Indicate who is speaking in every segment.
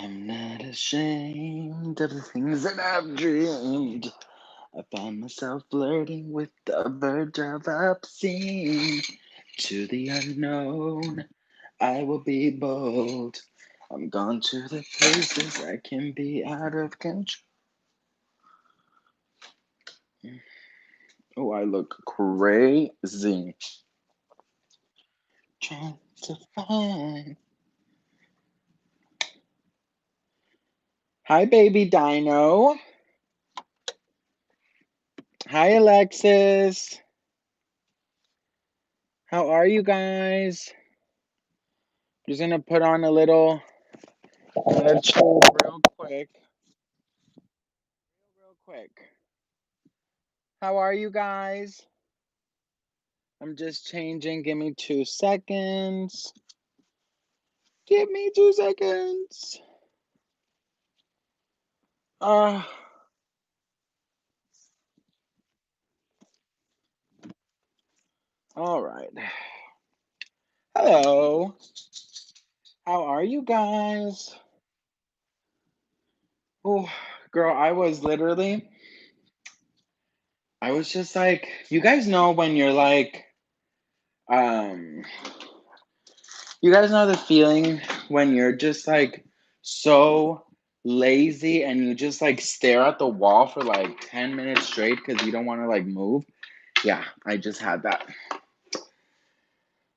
Speaker 1: I'm not ashamed of the things that I've dreamed. I find myself flirting with the verge of obscene. To the unknown, I will be bold. I'm gone to the places I can be out of control. Oh, I look crazy. Trying to find. Hi, baby dino. Hi, Alexis. How are you guys? Just gonna put on a little chill real quick. Real quick. How are you guys? I'm just changing. Give me 2 seconds. Give me 2 seconds. All right. Hello. How are you guys? Oh, girl, I was just like, you guys know when you're like, um, you guys know the feeling when you're just like so lazy and you just like stare at the wall for like 10 minutes straight because you don't want to like move? Yeah, I just had that.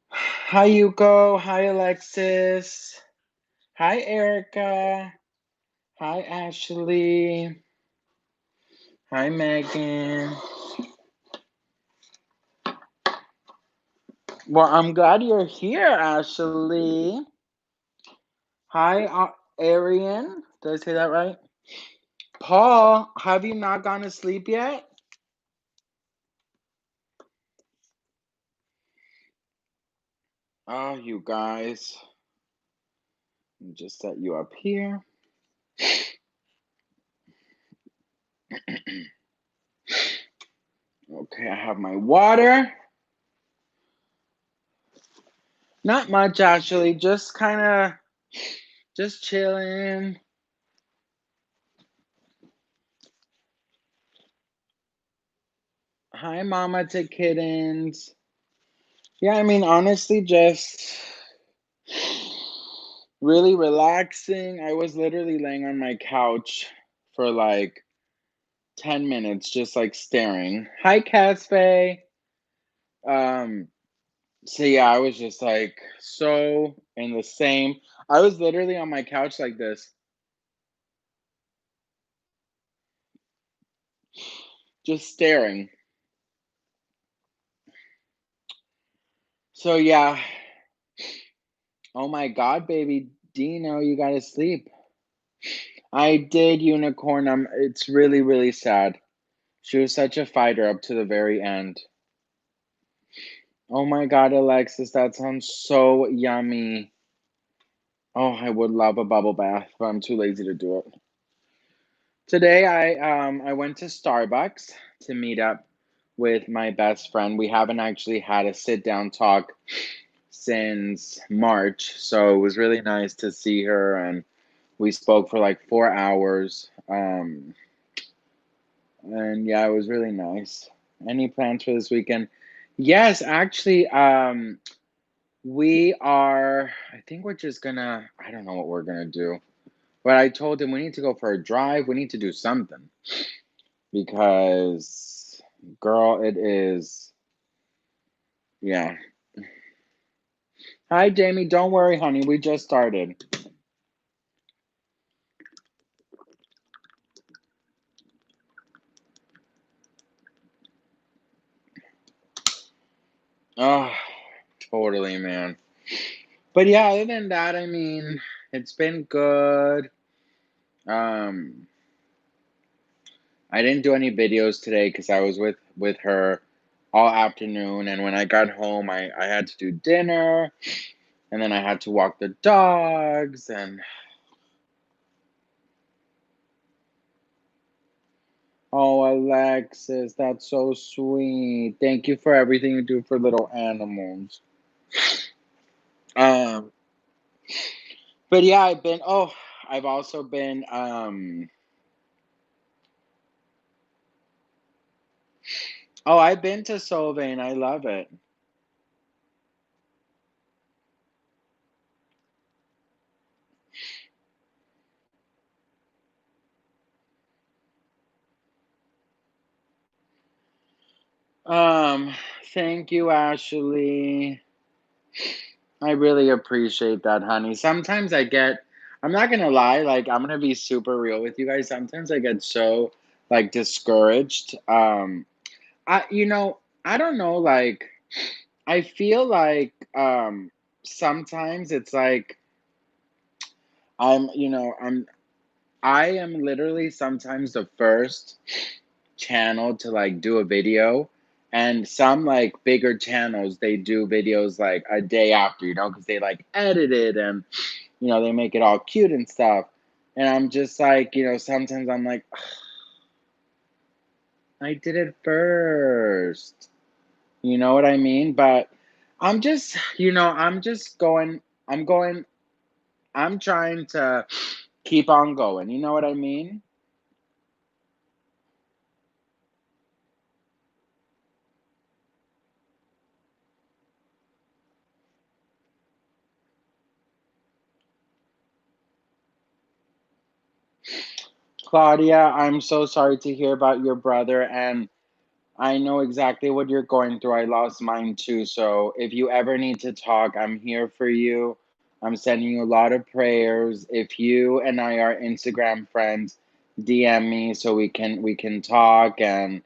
Speaker 1: Hi, Yuko. Hi, Alexis. Hi, Erica. Hi, Ashley. Hi, Megan. Well, I'm glad you're here, Ashley. Hi, Arian. Did I say that right? Paul, have you not gone to sleep yet? Oh, you guys. Let me just set you up here. Okay, I have my water. Not much, actually. Just kind of, just chilling. Hi, Mama to Kittens. Yeah, I mean, honestly, just really relaxing. I was literally laying on my couch for like 10 minutes, just like staring. Hi, Casfe. Um, so yeah, I was just like so in the same. I was literally on my couch like this, just staring. So yeah. Oh my God, baby Dino, you gotta sleep. I did, Unicorn. It's really, really sad. She was such a fighter up to the very end. Oh my God, Alexis, that sounds so yummy. Oh, I would love a bubble bath, but I'm too lazy to do it. Today I went to Starbucks to meet up with my best friend. We haven't actually had a sit down talk since March, so it was really nice to see her, and we spoke for like 4 hours. And yeah, it was really nice. Any plans for this weekend? Yes, actually, we are. I think we're just gonna. I don't know what we're gonna do. But I told him we need to go for a drive. We need to do something because, girl, it is. Yeah. Hi, Jamie. Don't worry, honey. We just started. Oh, totally, man. But yeah, other than that, I mean, it's been good. Um, I didn't do any videos today because I was with her all afternoon, and when I got home, I had to do dinner, and then I had to walk the dogs, and oh, Alexis, that's so sweet. Thank you for everything you do for little animals. Um, but yeah, I've also been, oh, I've been to Solvang, I love it. Um, Thank you, Ashley. I really appreciate that, honey. Sometimes I'm not gonna lie, like, I'm gonna be super real with you guys. Sometimes I get so, like, discouraged. I don't know, like, I feel like, sometimes it's like I'm, you know, I am literally sometimes the first channel to like do a video, and some like bigger channels they do videos like a day after, because they like edit it and they make it all cute and stuff. And I'm just like, sometimes I'm like, I did it first. You know what I mean? But I'm just, I'm just going, I'm going, I'm trying to keep on going. You know what I mean? Claudia, I'm so sorry to hear about your brother, and I know exactly what you're going through. I lost mine too. So if you ever need to talk, I'm here for you. I'm sending you a lot of prayers. If you and I are Instagram friends, DM me so we can talk, and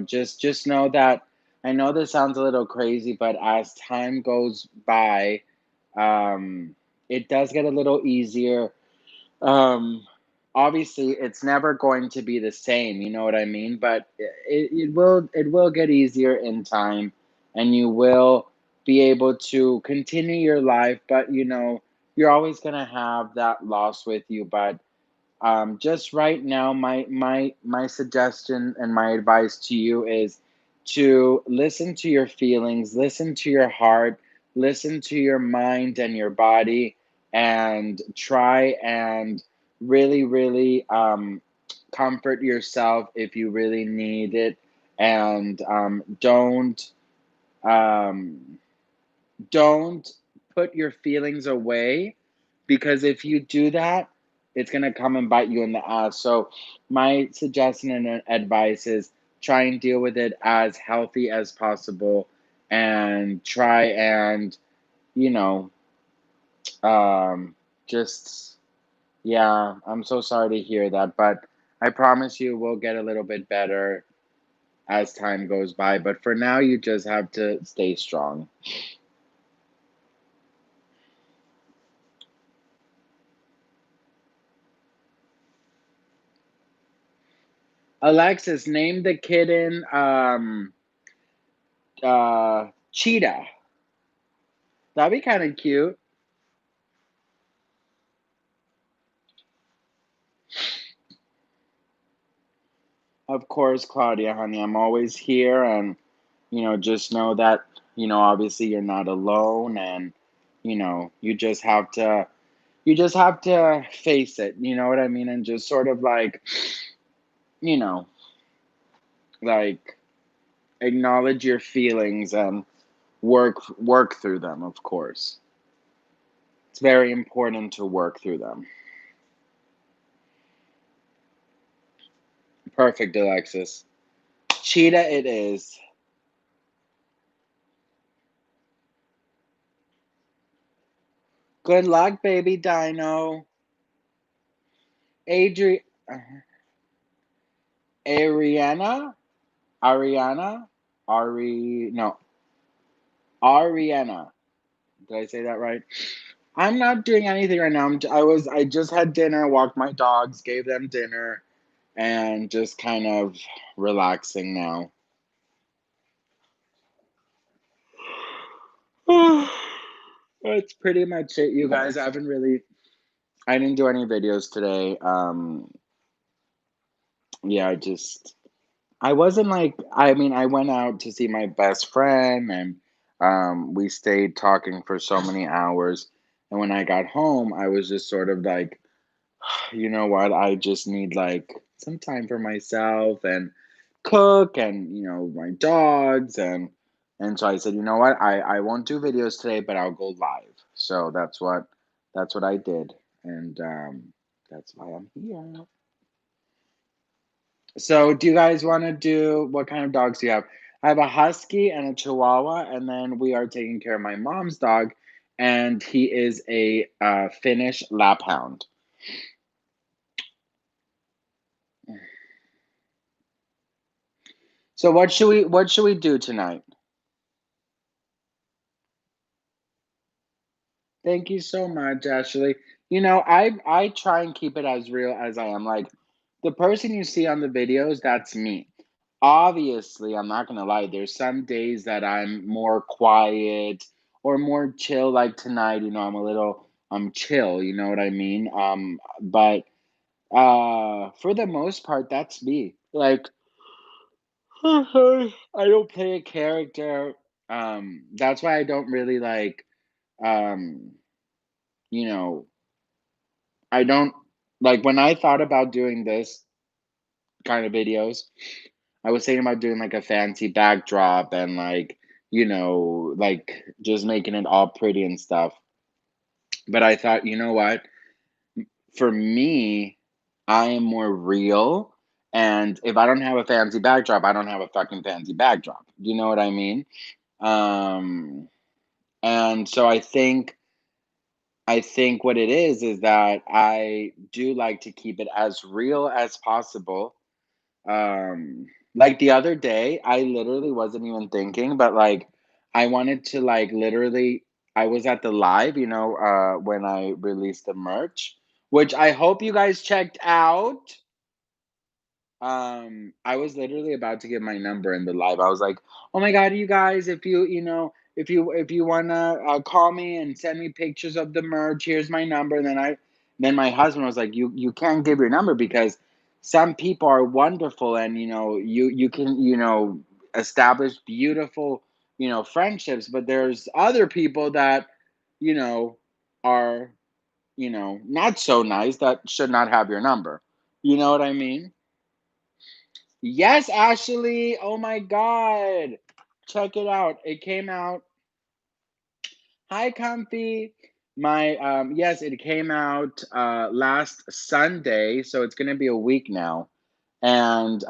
Speaker 1: just know that I know this sounds a little crazy, but as time goes by, um it does get a little easier. um, Obviously, it's never going to be the same, you know what I mean? But it will get easier in time, and you will be able to continue your life. But you're always gonna have that loss with you. But just right now, my suggestion and my advice to you is to listen to your feelings, listen to your heart, listen to your mind and your body, and try and really, really comfort yourself if you really need it, and um, don't put your feelings away, because if you do that, it's going to come and bite you in the ass. So, my suggestion and advice is try and deal with it as healthy as possible, and try and, you know, just, yeah, I'm so sorry to hear that, but I promise you we'll get a little bit better as time goes by. But for now, you just have to stay strong. Alexis, name the kitten Cheetah. That'd be kind of cute. Of course, Claudia, honey, I'm always here, and just know that obviously you're not alone, and you just have to face it. You know what I mean? And just sort of like you know like acknowledge your feelings and work through them. Of course, it's very important to work through them. Perfect, Alexis. Cheetah, it is. Good luck, baby dino. Adri Ariana? Ariana? No, Ariana. Did I say that right? I'm not doing anything right now. I just had dinner, walked my dogs, gave them dinner, and just kind of relaxing now. That's pretty much it, you guys. I didn't do any videos today. Yeah, I wasn't like, I mean, I went out to see my best friend, and we stayed talking for so many hours, And when I got home, I was just sort of like, you know what? I just need like some time for myself and cook and my dogs and so I said, you know what? I won't do videos today, but I'll go live. So that's what I did, and that's why I'm here. So, do you guys want to do what kind of dogs do you have? I have a husky and a chihuahua, and then we are taking care of my mom's dog, and he is a Finnish laphound. So, what should we do tonight? Thank you so much, Ashley. I try and keep it as real as I am. Like the person you see on the videos, that's me. Obviously, I'm not gonna lie, there's some days that I'm more quiet or more chill, like tonight, I'm chill, you know what I mean? But for the most part, that's me. Like I don't play a character. That's why I don't really like um, you know, I don't like when I thought about doing this kind of videos, I was thinking about doing like a fancy backdrop and like just making it all pretty and stuff. But I thought, you know what? For me, I am more real. And if I don't have a fancy backdrop, I don't have a fucking fancy backdrop. You know what I mean? Um, and so I think what it is that I do like to keep it as real as possible. Like the other day, I literally wasn't even thinking, but like I wanted to like literally I was at the live, when I released the merch, which I hope you guys checked out. I was literally about to give my number in the live. I was like, "Oh my god, you guys, if you wanna call me and send me pictures of the merch, here's my number." And then my husband was like, "You can't give your number because some people are wonderful, and you can establish beautiful friendships, but there's other people that you know are not so nice that should not have your number." You know what I mean? Yes, Ashley. Oh my God. Check it out. It came out. Hi, Comfy. Yes, it came out last Sunday, so it's gonna be a week now. And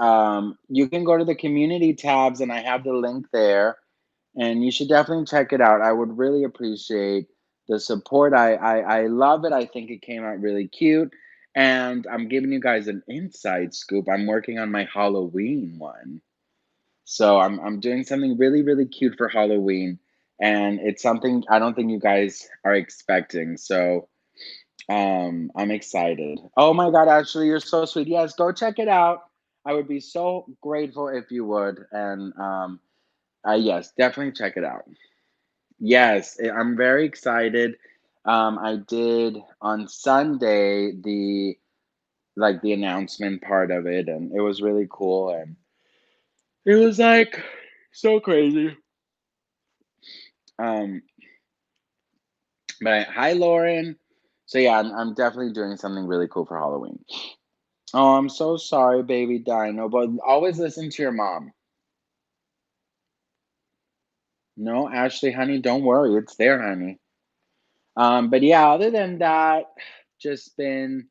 Speaker 1: you can go to the community tabs, and I have the link there, and you should definitely check it out. I would really appreciate the support. I love it. I think it came out really cute. And I'm giving you guys an inside scoop. I'm working on my Halloween one. So I'm doing something really, really cute for Halloween. And it's something I don't think you guys are expecting. So I'm excited. Oh my god, Ashley, you're so sweet. Yes, go check it out. I would be so grateful if you would. And yes, definitely check it out. Yes, I'm very excited. I did on Sunday the announcement part of it, and it was really cool, and it was like so crazy. Um, but hi, Lauren. So yeah, I'm definitely doing something really cool for Halloween. Oh, I'm so sorry, baby Dino, but always listen to your mom. No, Ashley, honey, don't worry, it's there, honey. But yeah, other than that, just been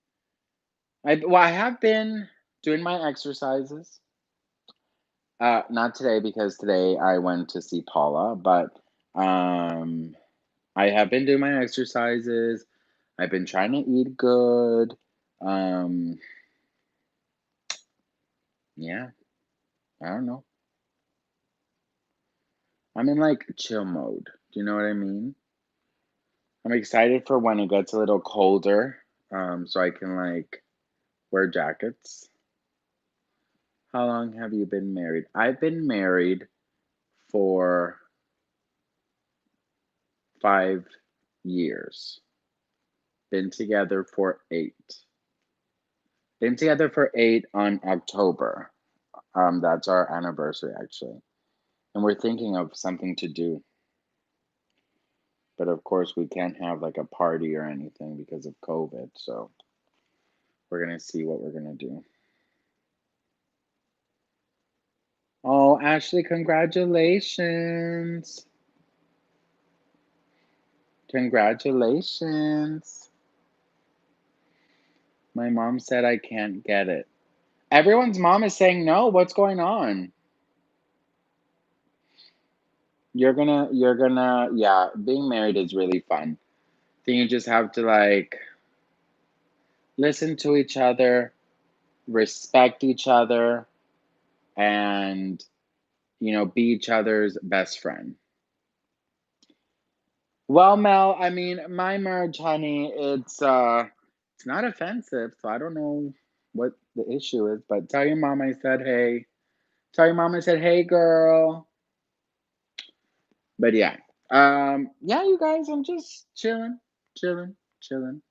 Speaker 1: I have been doing my exercises. Not today because today I went to see Paula, but um, I have been doing my exercises. I've been trying to eat good. Um, yeah, I don't know. I'm in like chill mode. Do you know what I mean? I'm excited for when it gets a little colder, so I can like wear jackets. How long have you been married? I've been married for 5 years. Been together for 8. Been together for 8 on October. That's our anniversary actually. And we're thinking of something to do. But of course, we can't have like a party or anything because of COVID. So we're gonna see what we're gonna do. Oh, Ashley, congratulations. Congratulations. My mom said I can't get it. Everyone's mom is saying no. What's going on? Yeah, being married is really fun. Then you just have to like listen to each other, respect each other, and be each other's best friend. Well, Mel, I mean, my merge, honey, it's not offensive, so I don't know what the issue is, but tell your mom I said hey. Tell your mom I said hey, girl. But yeah. Yeah, you guys, I'm just chilling, chilling, chilling.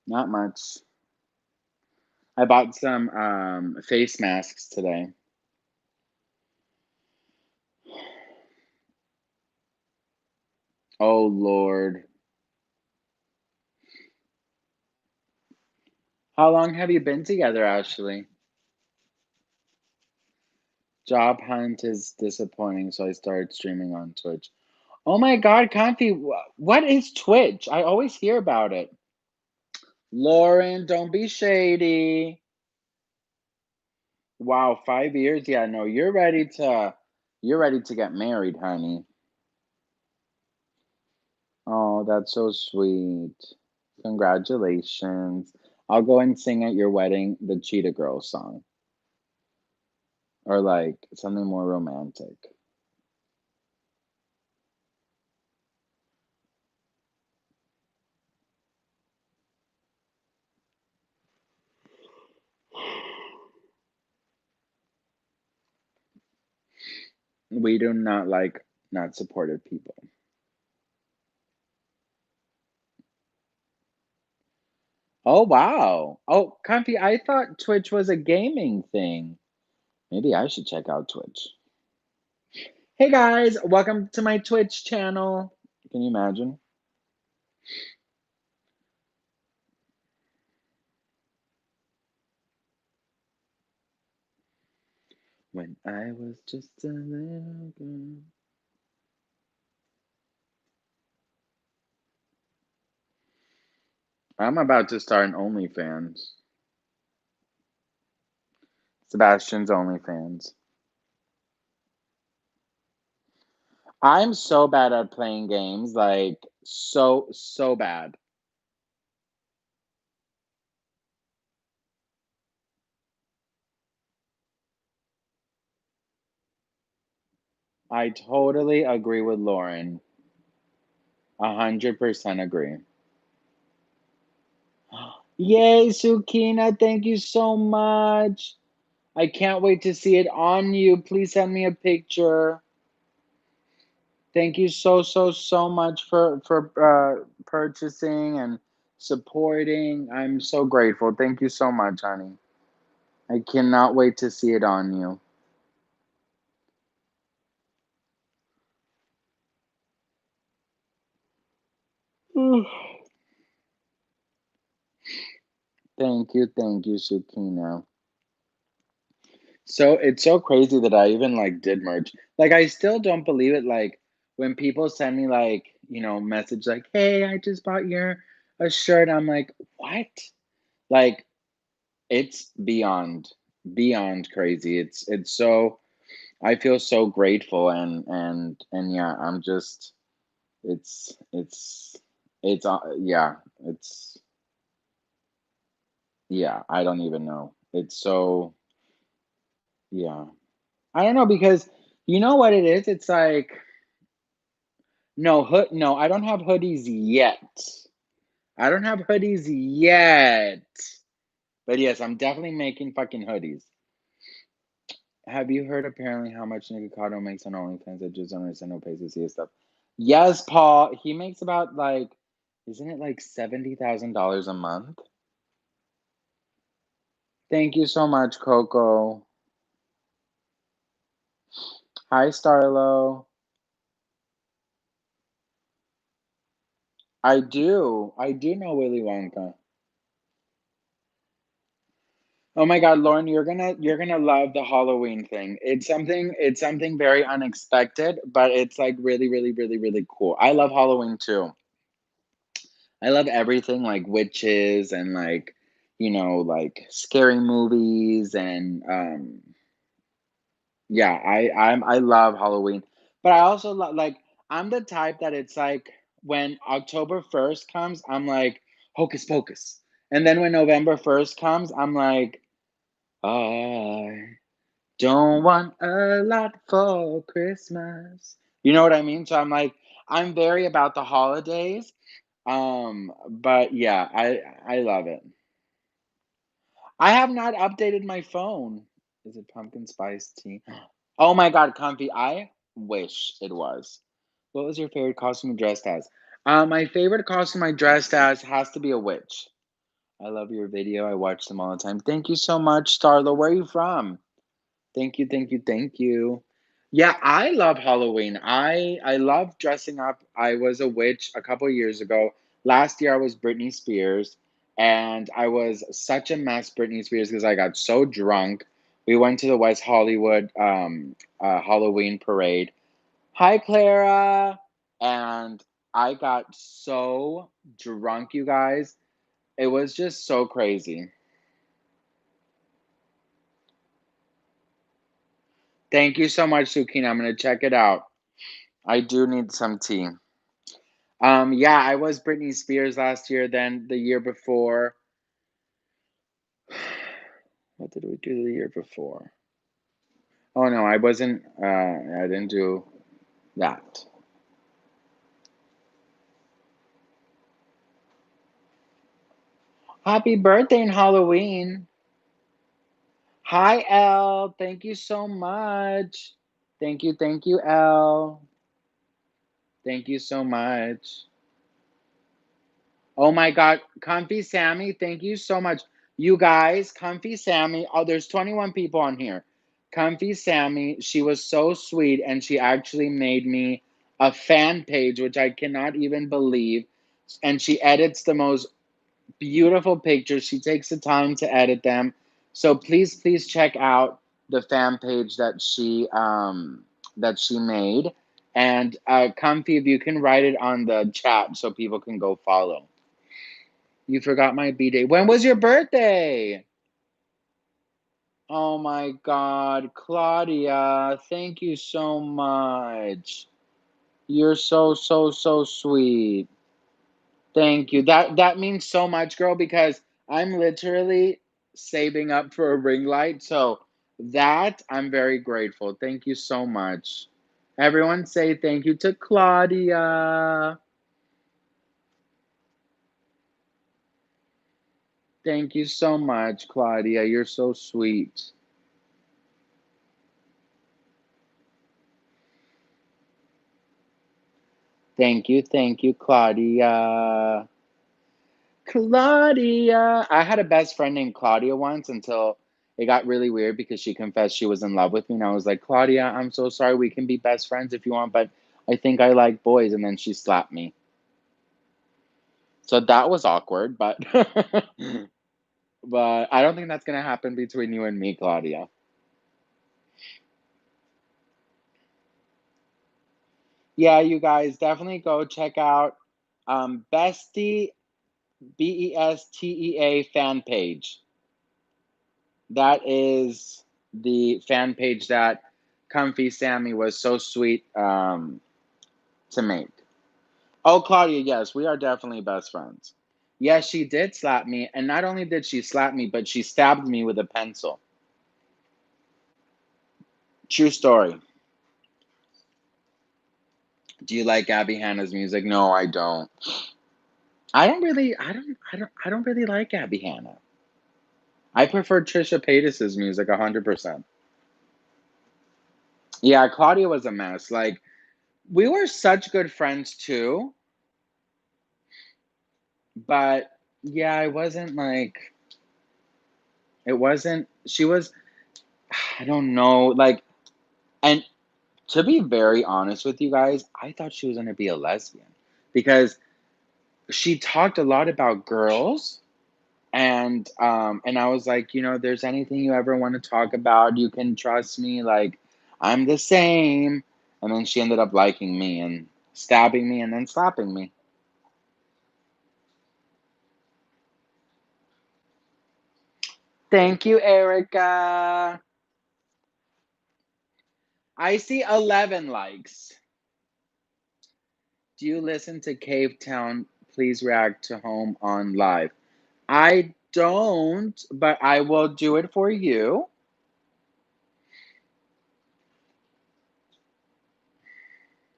Speaker 1: Not much. I bought some face masks today. Oh Lord. How long have you been together, Ashley? Job hunt is disappointing, so I started streaming on Twitch. Oh my God, Confi, what is Twitch? I always hear about it. Lauren, don't be shady. Wow, 5 years? Yeah, no, you're ready to get married, honey. Oh, that's so sweet. Congratulations. I'll go and sing at your wedding the Cheetah Girls song or like something more romantic. We do not like not supportive people. Oh, wow. Oh, Comfy, I thought Twitch was a gaming thing. Maybe I should check out Twitch. Hey guys, welcome to my Twitch channel. Can you imagine? When I was just a little girl. I'm about to start an OnlyFans. Sebastian's OnlyFans. I'm so bad at playing games, like so bad. I totally agree with Lauren. 100% agree. Yay, Sukina, thank you so much. I can't wait to see it on you. Please send me a picture. Thank you so much for purchasing and supporting. I'm so grateful. Thank you so much, honey. I cannot wait to see it on you. Thank you, Sukina. So it's so crazy that I even like did merch. Like I still don't believe it. Like when people send me like, message like, hey, I just bought your a shirt. I'm like, what? Like it's beyond crazy. It's so I feel so grateful and yeah, I'm just it's yeah, it's yeah, I don't even know. It's so yeah. I don't know because you know what it is? It's like no, I don't have hoodies yet. I don't have hoodies yet. But yes, I'm definitely making fucking hoodies. Have you heard apparently how much Nicocado makes on OnlyFans? I just don't understand no pays to see his stuff. Yes, Paul. He makes about like, isn't it like $70,000 a month? Thank you so much, Coco. Hi, Starlo. I do. I do know Willy Wonka. Oh my god, Lauren, you're gonna love the Halloween thing. It's something very unexpected, but it's, like, really, really, really, really cool. I love Halloween too. I love everything like witches and, like, like, scary movies and, yeah, I love Halloween, but I also like, I'm the type that it's like, when October 1st comes, I'm like, "Hocus Pocus," and then when November 1st comes, I'm like, "I don't want a lot for Christmas." You know what I mean? So I'm like, I'm very about the holidays, but yeah, I love it. I have not updated my phone. Is it pumpkin spice tea? Oh my god, comfy. I wish it was. What was your favorite costume you dressed as? My favorite costume I dressed as has to be a witch. I love your video. I watch them all the time. Thank you so much, Starla. Where are you from? Thank you, thank you, thank you. Yeah, I love Halloween. I love dressing up. I was a witch a couple years ago. Last year I was Britney Spears, and I was such a mess, Britney Spears, because I got so drunk. We went to the West Hollywood Halloween parade. Hi, Clara. And I got so drunk, you guys. It was just so crazy. Thank you so much, Sukina. I'm gonna check it out. I do need some tea. Yeah, I was Britney Spears last year, then the year before. What did we do the year before? Oh no, I wasn't I didn't do that. Happy birthday and Halloween. Hi Elle. Thank you so much. Thank you, Elle. Thank you so much. Oh my God, Comfy Sammy, thank you so much. You guys, Comfy Sammy, oh, there's 21 people on here. Comfy Sammy, she was so sweet and she actually made me a fan page, which I cannot even believe. And she edits the most beautiful pictures. She takes the time to edit them. So please, please check out the fan page that she made. And Comfy, if you can write it on the chat so people can go follow. You forgot my B-day. When was your birthday? Oh my God, Claudia, thank you so much. You're so, so, so sweet. Thank you. That means so much, girl, because I'm literally saving up for a ring light. So that I'm very grateful. Thank you so much. Everyone say thank you to Claudia. Thank you so much, Claudia. You're so sweet. Thank you, Claudia. Claudia. I had a best friend named Claudia once until it got really weird because she confessed she was in love with me. And I was like, Claudia, I'm so sorry. We can be best friends if you want, but I think I like boys. And then she slapped me. So that was awkward, but but I don't think that's gonna happen between you and me, Claudia. Yeah, you guys definitely go check out Bestie BESTEA fan page. That is the fan page that Comfy Sammy was so sweet to make. Oh, Claudia, yes, we are definitely best friends. Yes, she did slap me, and not only did she slap me, but she stabbed me with a pencil. True story. Do you like Abby Hanna's music? No, I don't. I don't really like Abby Hanna. I prefer Trisha Paytas's music 100%. Yeah, Claudia was a mess. Like, we were such good friends too, but yeah, she was, I don't know, like, and to be very honest with you guys, I thought she was gonna be a lesbian because she talked a lot about girls, and I was like, there's anything you ever want to talk about, you can trust me, like I'm the same. And then she ended up liking me and stabbing me and then slapping me. Thank you, Erica. I see 11 likes. Do you listen to Cave Town? Please react to Home on live. I don't, but I will do it for you.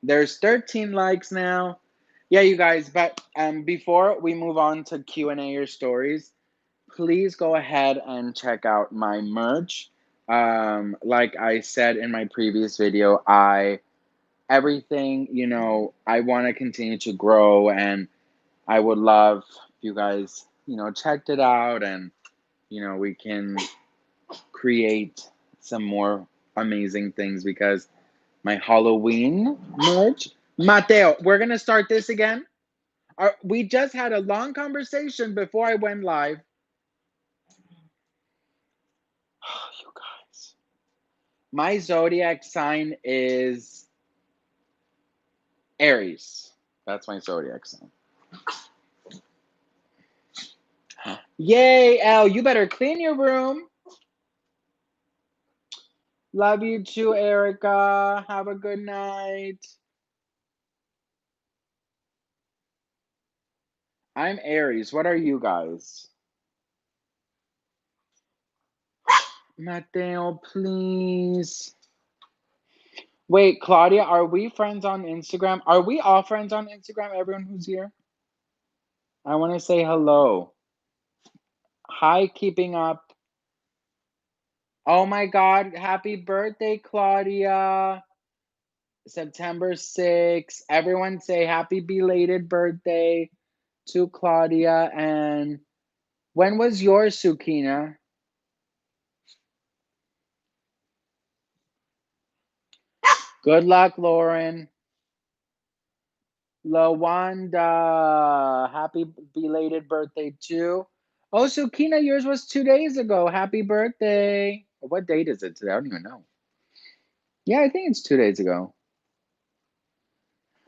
Speaker 1: There's 13 likes now. Yeah, you guys, but before we move on to Q&A or stories, please go ahead and check out my merch. Like I said in my previous video, everything, I want to continue to grow, and I would love if you guys, checked it out, and we can create some more amazing things, because my Halloween merch. Mateo, we're gonna start this again. We just had a long conversation before I went live. You guys, my zodiac sign is Aries. That's my zodiac sign. Yay, Elle, you better clean your room. Love you too, Erica. Have a good night. I'm Aries. What are you guys? Mateo, please. Wait, Claudia, are we friends on Instagram? Are we all friends on Instagram, everyone who's here? I want to say hello. Hi, keeping up. Oh my God, happy birthday, Claudia. September 6th. Everyone say happy belated birthday to Claudia. And when was yours, Sukina? Good luck, Lauren. Lawanda, happy belated birthday too. Oh, Sukina, yours was 2 days ago. Happy birthday. What date is it today? I don't even know. Yeah, I think it's 2 days ago.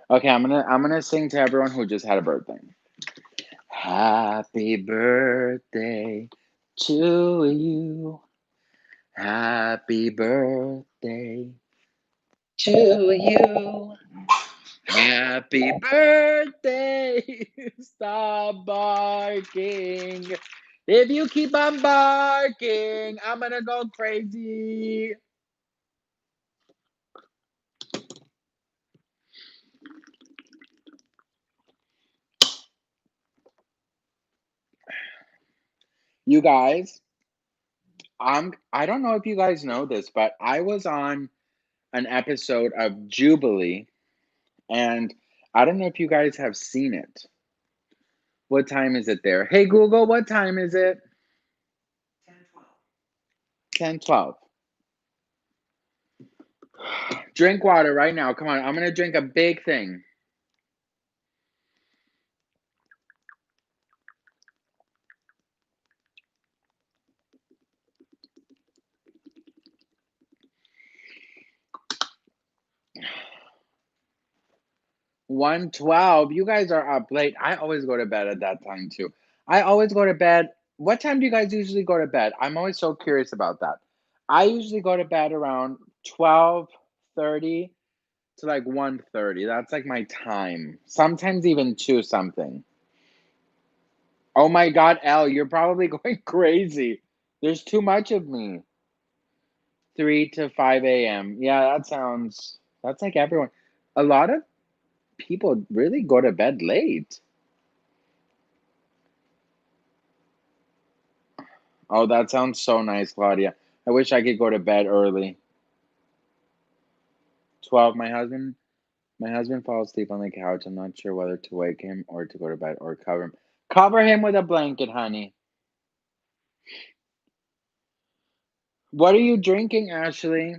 Speaker 1: Okay, I'm gonna sing to everyone who just had a birthday. Happy birthday to you. Happy birthday to you. Happy birthday. Stop barking. If you keep on barking, I'm gonna go crazy. You guys, I don't know if you guys know this, but I was on an episode of Jubilee, and I don't know if you guys have seen it. What time is it there? Hey Google, what time is it? 10:12. Drink water right now. Come on, I'm gonna drink a big thing. One 12. You guys are up late. I always go to bed at that time too. I always go to bed. What time do you guys usually go to bed? I'm always so curious about that. I usually go to bed around 12:30 to like 1:30. That's like my time. Sometimes even 2 something. Oh my God, Elle, you're probably going crazy. There's too much of me. 3 to 5 a.m. Yeah, that's like everyone. A lot of people really go to bed late. Oh, that sounds so nice, Claudia. I wish I could go to bed early. 12. My husband falls asleep on the couch. I'm not sure whether to wake him or to go to bed or cover him. Cover him with a blanket, honey. What are you drinking, Ashley?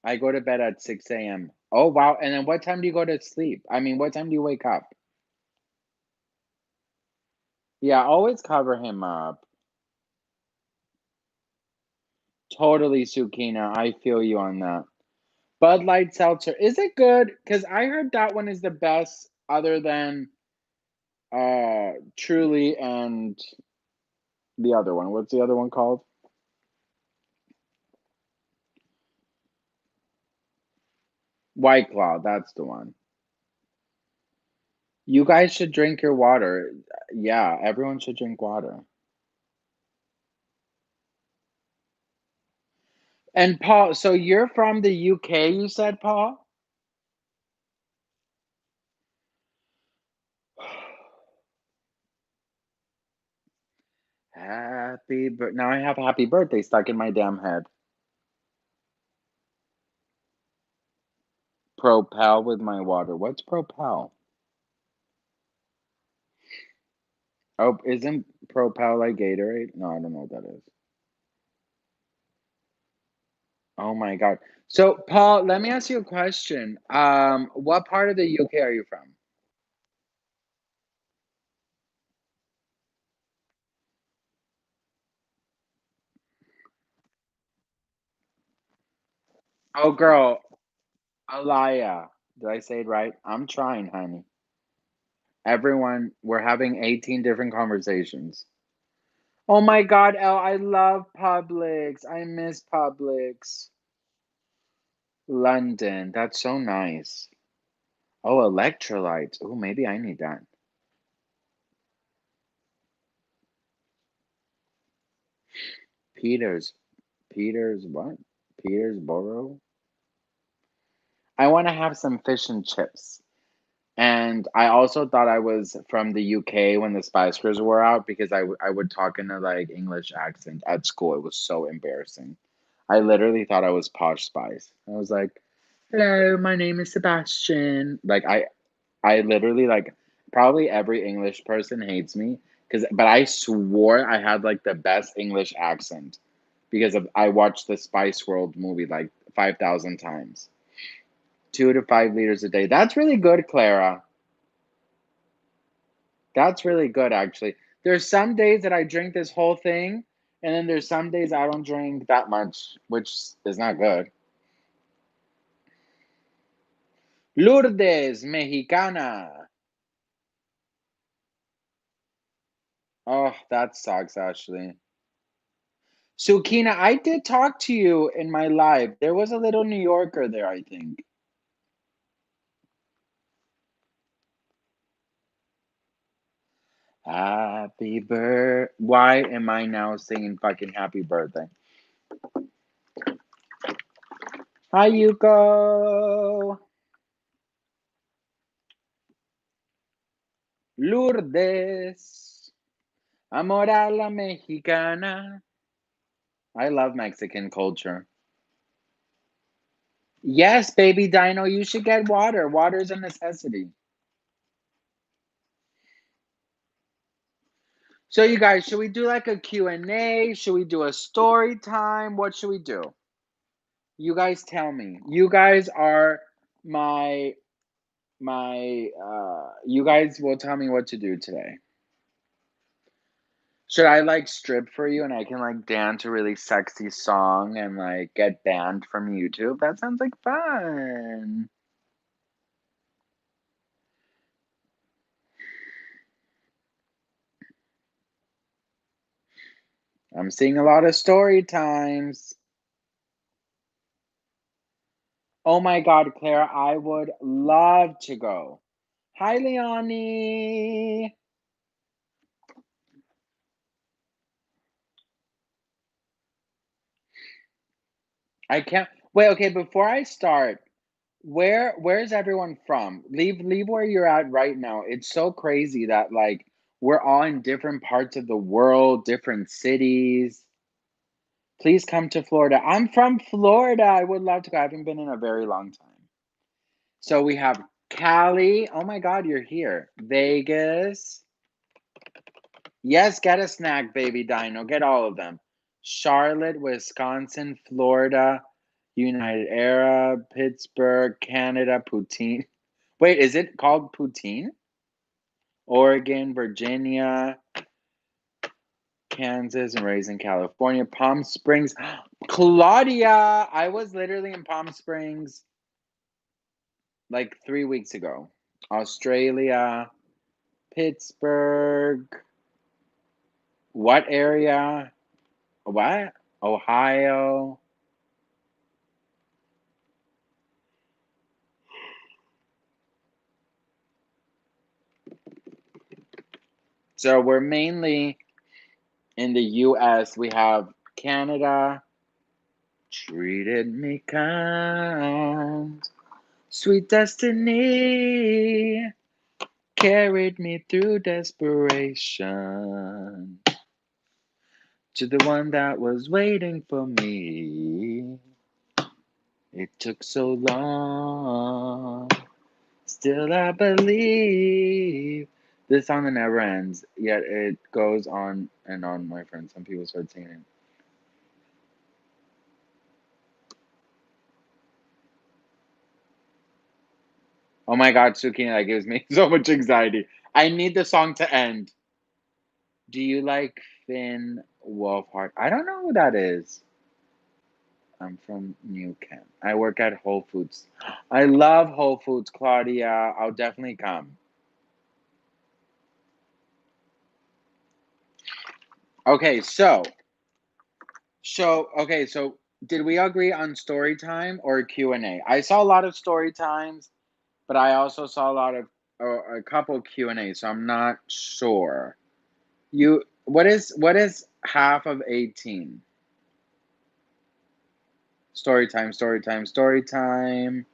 Speaker 1: I go to bed at 6 a.m. Oh, wow. And then what time do you go to sleep? I mean, what time do you wake up? Yeah, always cover him up. Totally, Sukina. I feel you on that. Bud Light Seltzer. Is it good? Because I heard that one is the best other than Truly and the other one. What's the other one called? White Claw. That's the one. You guys should drink your water. Yeah, everyone should drink water. And Paul, so you're from the UK, you said, Paul? Now I have happy birthday stuck in my damn head. Propel with my water. What's Propel? Oh, isn't Propel like Gatorade? No, I don't know what that is. Oh my God. So, Paul, let me ask you a question. What part of the UK are you from? Oh, girl, Alaya. Did I say it right? I'm trying, honey. Everyone, we're having 18 different conversations. Oh my God, Elle, I love Publix. I miss Publix. London, that's so nice. Oh, electrolytes. Oh, maybe I need that. Peters. Peters, what? Petersboro? I want to have some fish and chips. And I also thought I was from the UK when the Spice Girls were out because I would talk in a like English accent at school. It was so embarrassing. I literally thought I was Posh Spice. I was like, "Hello, my name is Sebastian." Like I literally like probably every English person hates me because but I swore I had like the best English accent because I watched the Spice World movie like 5,000 times. 2 to 5 liters a day. That's really good, Clara. That's really good, actually. There's some days that I drink this whole thing, and then there's some days I don't drink that much, which is not good. Lourdes, Mexicana. Oh, that sucks, Ashley. Sukina, I did talk to you in my live. There was a little New Yorker there, I think. Happy birthday. Why am I now singing fucking happy birthday? Hi, Yuko. Lourdes. Amor a la mexicana. I love Mexican culture. Yes, baby Dino, you should get water. Water is a necessity. So you guys, should we do like a Q&A? Should we do a story time? What should we do? You guys tell me. You guys are my you guys will tell me what to do today. Should I like strip for you and I can like dance a really sexy song and like get banned from YouTube? That sounds like fun. I'm seeing a lot of story times. Oh my God, Claire, I would love to go. Hi, Leonie. I can't wait. Okay, before I start, where's everyone from? Leave where you're at right now. It's so crazy that like we're all in different parts of the world, different cities. Please come to Florida. I'm from Florida. I would love to go. I haven't been in a very long time. So we have Cali. Oh my God, you're here. Vegas. Yes, get a snack, baby Dino. Get all of them. Charlotte, Wisconsin, Florida, United Arab, Pittsburgh, Canada, poutine. Wait, is it called poutine? Oregon, Virginia, Kansas, and raised in California. Palm Springs. Claudia! I was literally in Palm Springs like 3 weeks ago. Australia, Pittsburgh. What area? What? Ohio. So we're mainly in the US. We have Canada. Treated me kind. Sweet destiny carried me through desperation to the one that was waiting for me. It took so long. Still, I believe. This song that never ends, yet it goes on and on, my friend. Some people start singing it. Oh my god, Zucchini, that gives me so much anxiety. I need the song to end. Do you like Finn Wolfhard? I don't know who that is. I'm from New Kent. I work at Whole Foods. I love Whole Foods, Claudia. I'll definitely come. Okay, so did we agree on story time or Q&A? I saw a lot of story times, but I also saw a lot of a couple Q&A, so I'm not sure. What is half of 18? Story time, story time, story time,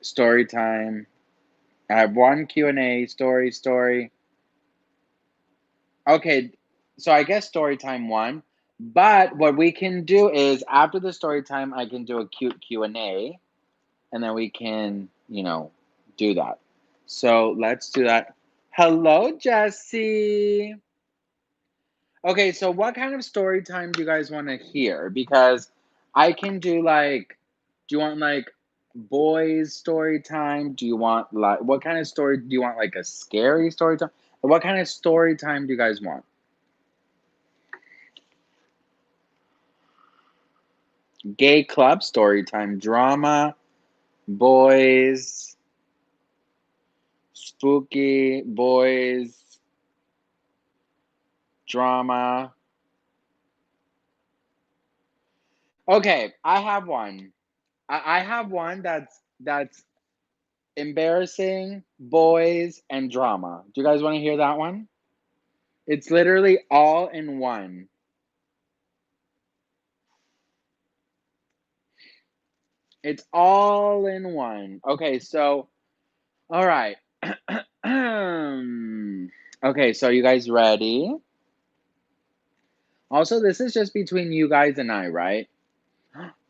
Speaker 1: story time. I have one Q&A, story. Okay, so I guess story time one. But what we can do is after the story time, I can do a cute Q&A, and then we can, do that. So let's do that. Hello, Jesse. Okay, so what kind of story time do you guys want to hear? Because I can do do you want boys story time? Do you want what kind of story do you want? Like a scary story time? What kind of story time do you guys want? Gay club story time, drama, boys, spooky, boys, drama. Okay, I have one. I have one that's embarrassing, boys, and drama. Do you guys want to hear that one? It's literally all in one. It's all in one. Okay, so all right. Okay, so you guys ready? Also, this is just between you guys and I, right?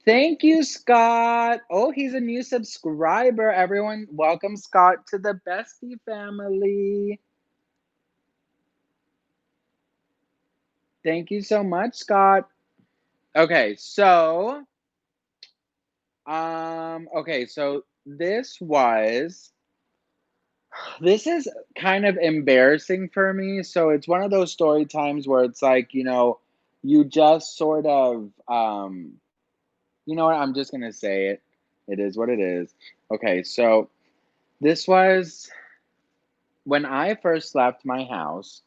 Speaker 1: Thank you, Scott. Oh, he's a new subscriber. Everyone, welcome Scott to the Bestie family. Thank you so much, Scott. Okay, so okay, so this is kind of embarrassing for me. So it's one of those story times where it's like, you just sort of you know what, I'm just gonna say it. It is what it is. Okay, so this was when I first left my house.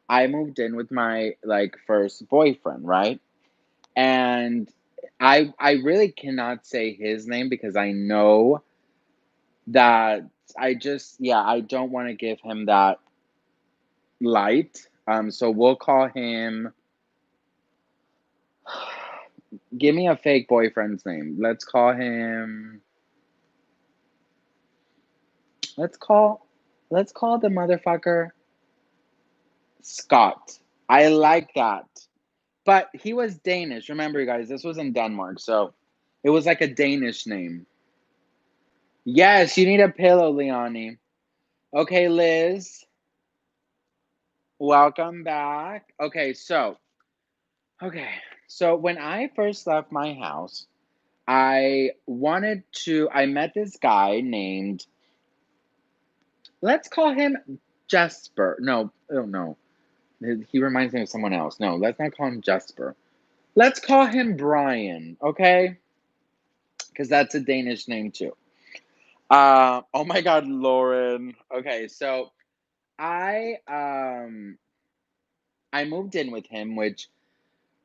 Speaker 1: I moved in with my first boyfriend, right? And I really cannot say his name because I know that I don't want to give him that light. So we'll call him. Give me a fake boyfriend's name. Let's call. Let's call the motherfucker Scott. I like that. But he was Danish. Remember, you guys, this was in Denmark, so it was like a Danish name. Yes, you need a pillow, Leonie. Okay, Liz, welcome back. Okay, so when I first left my house, I met this guy named let's call him Jesper. No, oh no. He reminds me of someone else. No, let's not call him Jesper. Let's call him Brian, okay? Because that's a Danish name too. Oh my God, Lauren. Okay, so I um I moved in with him, which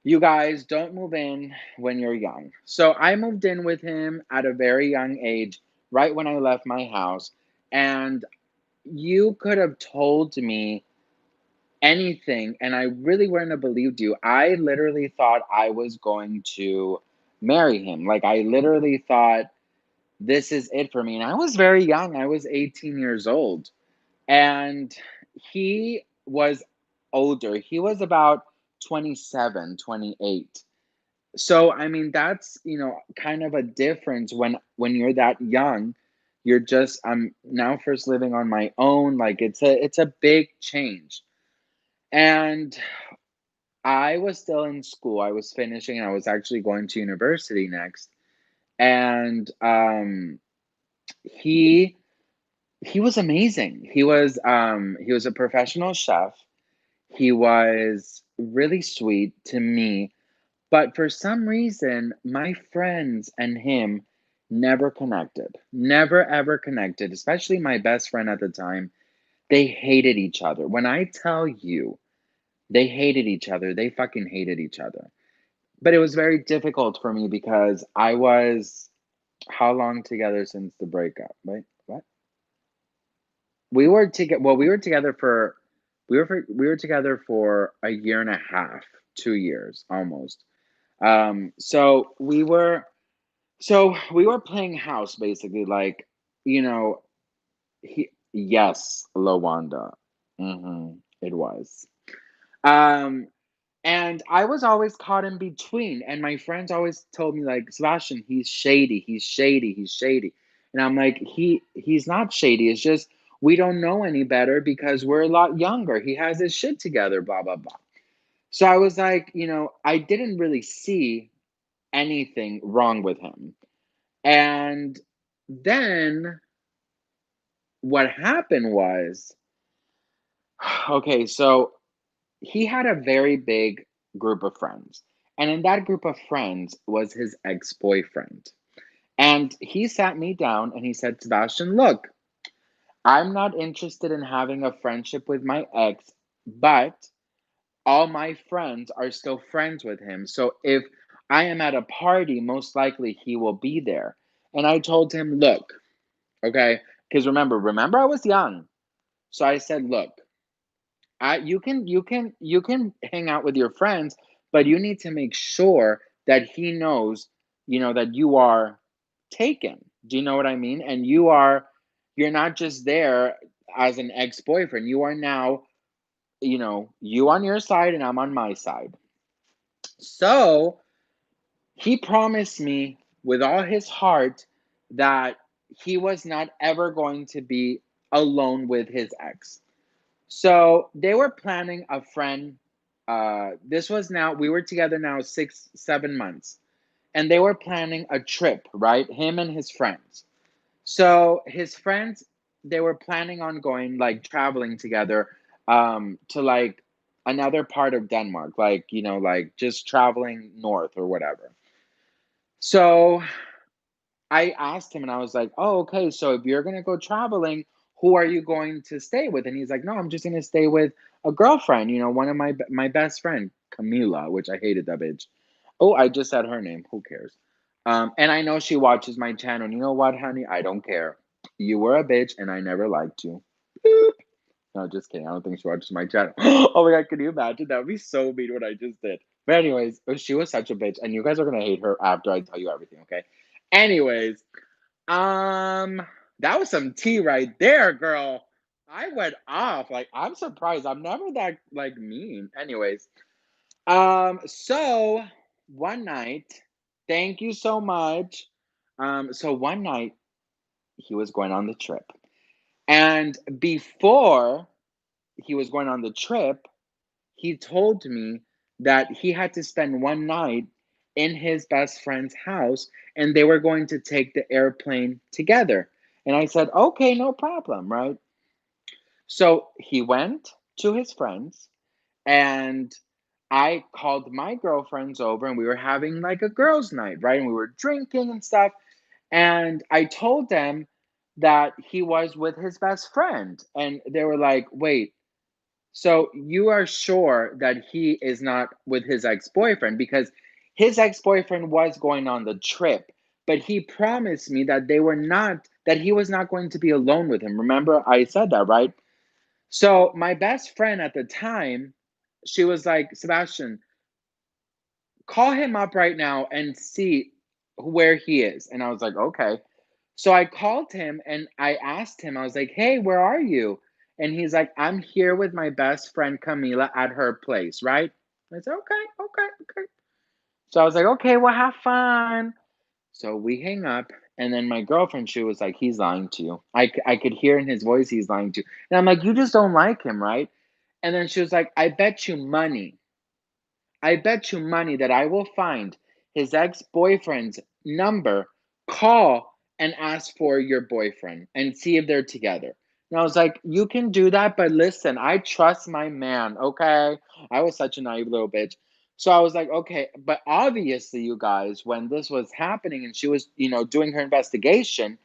Speaker 1: you guys don't move in when you're young. So I moved in with him at a very young age, right when I left my house. And you could have told me anything, and I really wouldn't have believed you. I literally thought I was going to marry him. Like, I literally thought this is it for me. And I was very young, I was 18 years old. And he was older, he was about 27, 28. So, I mean, that's, kind of a difference when you're that young. You're just I'm now first living on my own. Like, it's a big change. And I was still in school. I was finishing, and I was actually going to university next. And he he was amazing. He was a professional chef. He was really sweet to me. But for some reason, my friends and him never connected. Never ever connected, especially my best friend at the time. They hated each other. When I tell you, they hated each other, they fucking hated each other. But it was very difficult for me because I was how long together since the breakup? Wait, what? We were together. Well, we were together for a year and a half, 2 years almost. So we were playing house basically, like, you know, yes, Lawanda. It was. Um, and I was always caught in between, and my friends always told me, like, Sebastian, he's shady, he's shady, he's shady. And I'm like, he's not shady. It's just we don't know any better because we're a lot younger. He has his shit together, blah blah blah. So I was like, I didn't really see anything wrong with him. And then what happened was, okay, so he had a very big group of friends. And in that group of friends was his ex boyfriend. And he sat me down and he said, Sebastian, look, I'm not interested in having a friendship with my ex, but all my friends are still friends with him. So if I am at a party, most likely he will be there. And I told him, look, okay, because remember, I was young. So I said, look, you can hang out with your friends, but you need to make sure that he knows, that you are taken. Do you know what I mean? And you're not just there as an ex-boyfriend. You are now, you on your side and I'm on my side. So he promised me with all his heart that he was not ever going to be alone with his ex. So they were planning a friend. This was now, we were together now 6, 7 months, and they were planning a trip, right? Him and his friends. So his friends, they were planning on going, like, traveling together, to, like, another part of Denmark, like, like, just traveling north or whatever. So I asked him and I was like, "Oh, okay. So if you're gonna go traveling, who are you going to stay with?" And he's like, "No, I'm just gonna stay with a girlfriend. One of my best friend, Camila, which I hated that bitch. Oh, I just said her name. Who cares? And I know she watches my channel. And you know what, honey? I don't care. You were a bitch, and I never liked you. Boop. No, just kidding. I don't think she watches my channel. Oh my god, can you imagine? That would be so mean what I just did. But anyways, she was such a bitch, and you guys are gonna hate her after I tell you everything. Okay. Anyways, um, that was some tea right there, girl. I went off. Like, I'm surprised. I'm never that, like, mean. Anyways, so one night, thank you so much. So one night he was going on the trip. And before he was going on the trip, he told me that he had to spend one night in his best friend's house and they were going to take the airplane together. And I said, okay, no problem, right? So he went to his friends, and I called my girlfriends over, and we were having like a girls' night, right? And we were drinking and stuff. And I told them that he was with his best friend. And they were like, wait, so you are sure that he is not with his ex-boyfriend? Because his ex-boyfriend was going on the trip, but he promised me that that he was not going to be alone with him. Remember, I said that, right? So my best friend at the time, she was like, Sebastian, call him up right now and see where he is. And I was like, okay. So I called him and I asked him, I was like, hey, where are you? And he's like, I'm here with my best friend Camila at her place, right? I said, okay. So I was like, okay, well, have fun. So we hang up. And then my girlfriend, she was like, he's lying to you. I could hear in his voice he's lying to you. And I'm like, you just don't like him, right? And then she was like, I bet you money that I will find his ex-boyfriend's number, call and ask for your boyfriend and see if they're together. And I was like, you can do that, but listen, I trust my man, okay? I was such a naive little bitch. So I was like, okay, but obviously, you guys, when this was happening and she was, doing her investigation,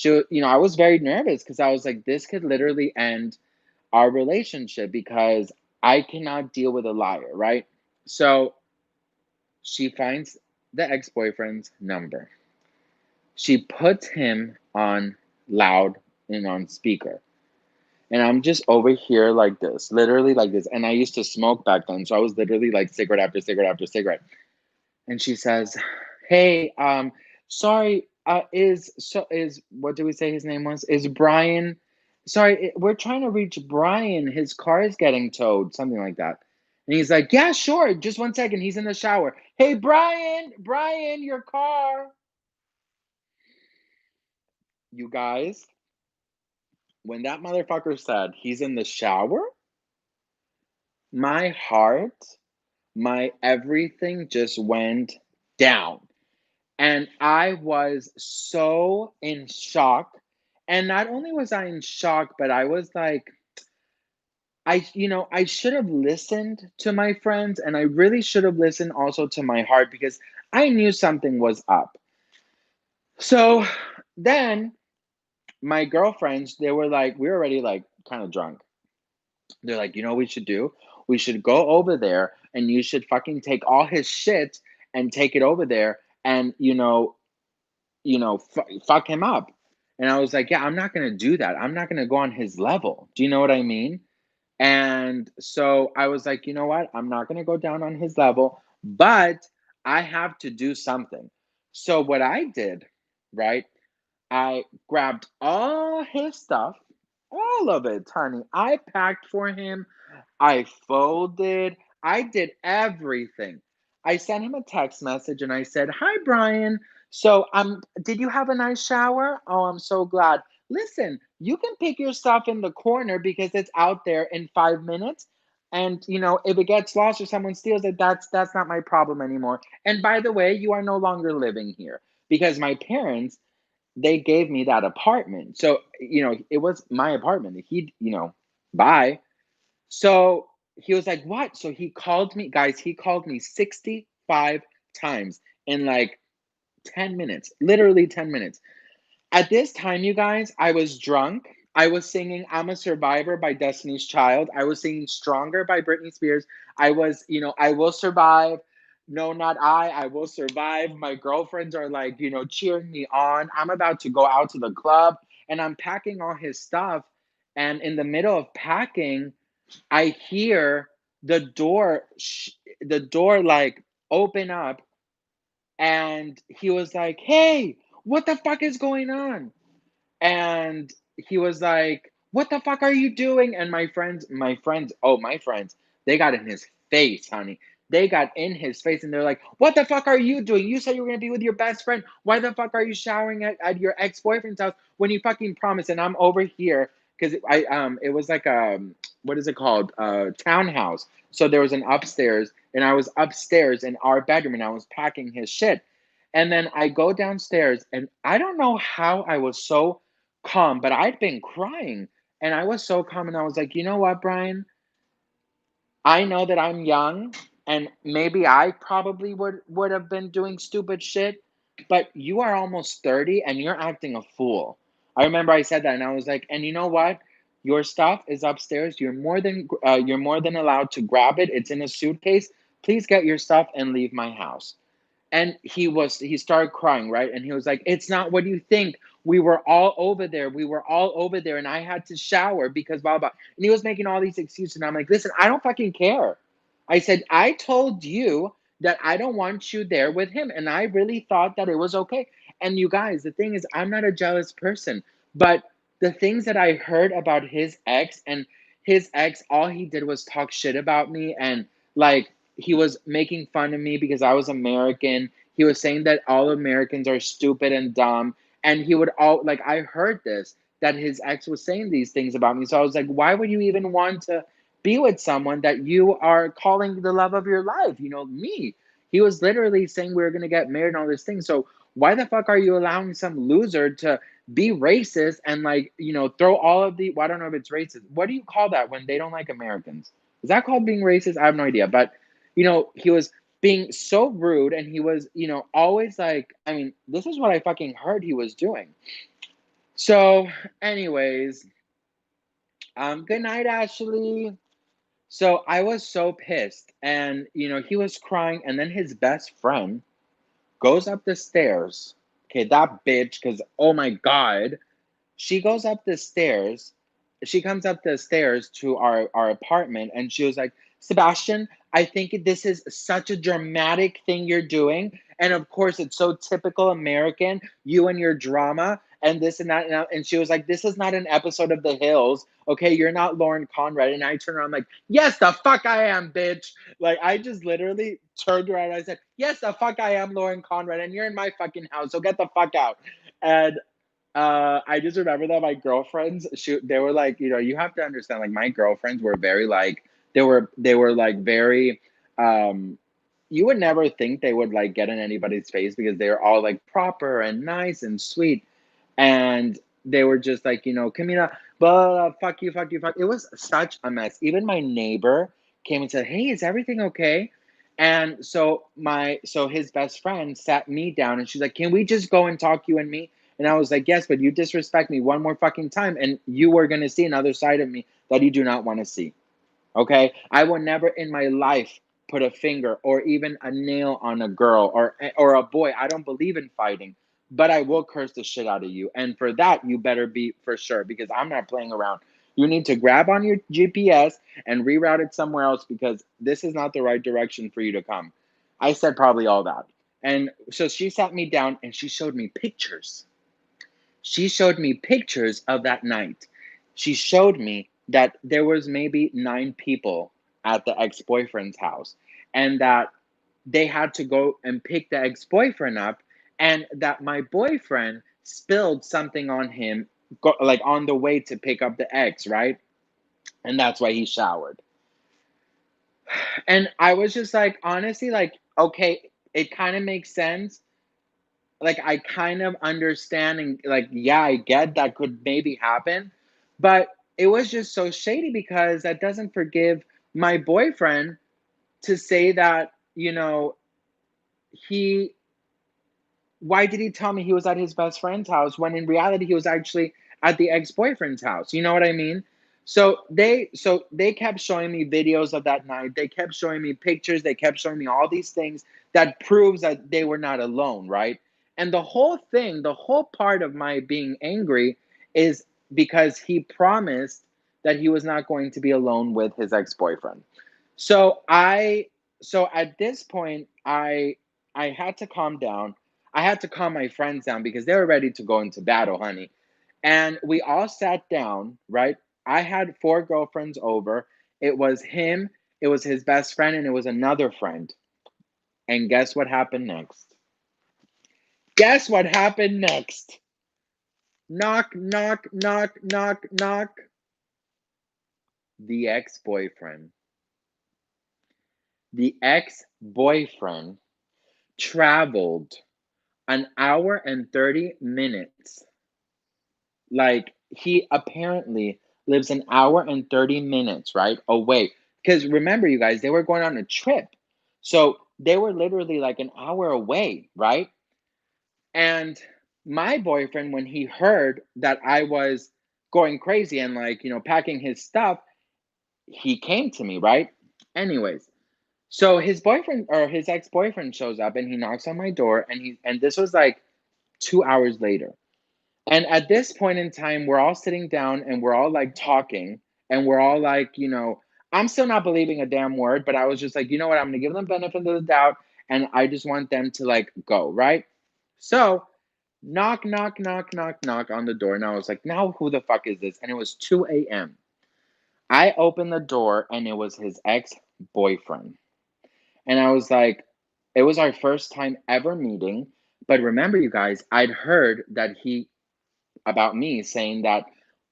Speaker 1: I was very nervous because I was like, this could literally end our relationship because I cannot deal with a liar, right? So she finds the ex boyfriend's number. She puts him on loud and on speaker. And I'm just over here like this, literally like this. And I used to smoke back then. So I was literally like cigarette after cigarette after cigarette. And she says, hey, sorry, is what do we say his name was? Is Brian? Sorry, we're trying to reach Brian. His car is getting towed, something like that. And he's like, yeah, sure. Just 1 second. He's in the shower. Hey, Brian, your car. You guys, when that motherfucker said he's in the shower, my heart, my everything just went down. And I was so in shock. And not only was I in shock, but I was like, I should have listened to my friends and I really should have listened also to my heart because I knew something was up. So then my girlfriends, they were like, we were already like kind of drunk. They're like, you know what we should do? We should go over there and you should fucking take all his shit and take it over there and, fuck him up. And I was like, yeah, I'm not going to do that. I'm not going to go on his level. Do you know what I mean? And so I was like, you know what? I'm not going to go down on his level, but I have to do something. So what I did, right? I grabbed all his stuff, all of it, honey. I packed for him. I folded. I did everything. I sent him a text message and I said, "Hi Brian. So, did you have a nice shower? Oh, I'm so glad. Listen, you can pick your stuff in the corner because it's out there in 5 minutes. And, if it gets lost or someone steals it, that's not my problem anymore. And by the way, you are no longer living here because my parents, they gave me that apartment. So, it was my apartment. Bye. So he was like, what? So he called me, guys, he called me 65 times in like 10 minutes, literally 10 minutes. At this time, you guys, I was drunk. I was singing I'm a Survivor by Destiny's Child. I was singing Stronger by Britney Spears. I will survive. No, not I. I will survive. My girlfriends are like, cheering me on. I'm about to go out to the club and I'm packing all his stuff. And in the middle of packing, I hear the door like open up, and he was like, "Hey, what the fuck is going on?" And he was like, "What the fuck are you doing?" And my friends, they got in his face, honey. They got in his face and they're like, "What the fuck are you doing? You said you were gonna be with your best friend. Why the fuck are you showering at your ex-boyfriend's house when you fucking promised?" And I'm over here because it was like what is it called? Townhouse. So there was an upstairs, and I was upstairs in our bedroom and I was packing his shit. And then I go downstairs and I don't know how I was so calm, but I'd been crying. And I was so calm and I was like, you know what, Brian? I know that I'm young and maybe I probably would have been doing stupid shit, but you are almost 30 and you're acting a fool. I remember I said that and I was like, and you know what? Your stuff is upstairs. You're more than allowed to grab it. It's in a suitcase. Please get your stuff and leave my house. And he started crying, right? And he was like, it's not what you think. We were all over there and I had to shower because blah blah. And he was making all these excuses and I'm like, listen, I don't fucking care. I said, I told you that I don't want you there with him and I really thought that it was okay. And you guys, the thing is, I'm not a jealous person, but the things that I heard about his ex, all he did was talk shit about me, and like he was making fun of me because I was American. He was saying that all Americans are stupid and dumb. And he would all like, I heard this, that his ex was saying these things about me. So I was like, why would you even want to be with someone that you are calling the love of your life? You know, me. He was literally saying we were going to get married and all this thing. So why the fuck are you allowing some loser to be racist and like, you know, throw all of the, well, I don't know if it's racist. What do you call that when they don't like Americans? Is that called being racist? I have no idea. But you know, he was being so rude and he was, you know, always like, I mean, this is what I fucking heard he was doing. So, anyways, good night, Ashley. So I was so pissed and, you know, he was crying and then his best friend goes up the stairs. Okay, that bitch, because oh my God, she goes up the stairs. She comes up the stairs to our apartment and she was like, Sebastian, I think this is such a dramatic thing you're doing. And of course, it's so typical American, you and your drama and this and that. And she was like, this is not an episode of The Hills. Okay, you're not Lauren Conrad. And I turned around like, yes, the fuck I am, bitch. Like, I just literally turned around and I said, yes, the fuck I am Lauren Conrad. And you're in my fucking house. So get the fuck out. And I just remember that my girlfriends, they were like, you know, you have to understand, like my girlfriends were very like, they were like very, um, you would never think they would like get in anybody's face because they're all like proper and nice and sweet, and they were just like, you know, Camila, blah, fuck you, fuck you, fuck. It was such a mess. Even my neighbor came and said, hey, is everything okay? And so his best friend sat me down and she's like, can we just go and talk, you and me? And I was like, yes, but you disrespect me one more fucking time, and you are going to see another side of me that you do not want to see. Okay? I will never in my life put a finger or even a nail on a girl or a boy. I don't believe in fighting, but I will curse the shit out of you. And for that, you better be for sure because I'm not playing around. You need to grab on your GPS and reroute it somewhere else because this is not the right direction for you to come. I said probably all that. And so she sat me down and she showed me pictures. She showed me pictures of that night. She showed me that there was maybe 9 people at the ex-boyfriend's house and that they had to go and pick the ex-boyfriend up, and that my boyfriend spilled something on him like on the way to pick up the ex, right? And that's why he showered. And I was just like, honestly, like, okay, it kind of makes sense, like I kind of understand and like yeah, I get that could maybe happen, but it was just so shady because that doesn't forgive my boyfriend to say that, you know, he why did he tell me he was at his best friend's house when in reality he was actually at the ex-boyfriend's house? You know what I mean? So they kept showing me videos of that night. They kept showing me pictures. They kept showing me all these things that proves that they were not alone, right? And the whole thing, the whole part of my being angry is because he promised that he was not going to be alone with his ex-boyfriend. So I so at this point I had to calm down. I had to calm my friends down because they were ready to go into battle, honey. And we all sat down, right? I had 4 girlfriends over. It was him, it was his best friend, and it was another friend. And guess what happened next? Guess what happened next? Knock, knock, knock, knock, knock. The ex boyfriend. The ex boyfriend traveled an hour and 30 minutes. Like, he apparently lives an hour and 30 minutes, right, away. Because remember, you guys, they were going on a trip. So they were literally like an hour away, right? And my boyfriend, when he heard that I was going crazy and like, packing his stuff, he came to me, right? Anyways, so his boyfriend or his ex-boyfriend shows up and he knocks on my door and this was like 2 hours later. And at this point in time, we're all sitting down and we're all like talking and we're all like, I'm still not believing a damn word, but I was just like, you know what, I'm gonna give them benefit of the doubt and I just want them to like go, right? So knock, knock, knock, knock, knock on the door. And I was like, now who the fuck is this? And it was 2 a.m. I opened the door and it was his ex-boyfriend. And I was like, it was our first time ever meeting. But remember, you guys, I'd heard that about me saying that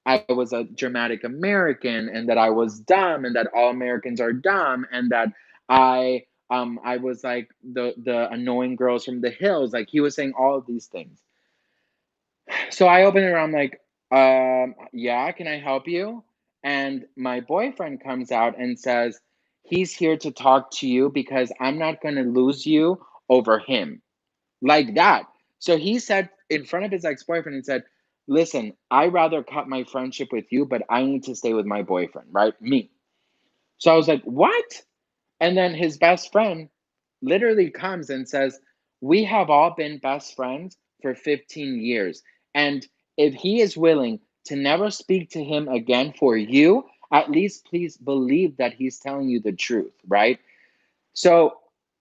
Speaker 1: I was a dramatic American and that I was dumb and that all Americans are dumb and that I was like the annoying girls from the hills. Like he was saying all of these things. So I open it. I'm like, yeah, can I help you? And my boyfriend comes out and says, he's here to talk to you because I'm not going to lose you over him. Like that. So he said in front of his ex boyfriend and said, listen, I rather cut my friendship with you, but I need to stay with my boyfriend, right? Me. So I was like, what? And then his best friend literally comes and says, we have all been best friends for 15 years. And if he is willing to never speak to him again for you, at least please believe that he's telling you the truth, right? So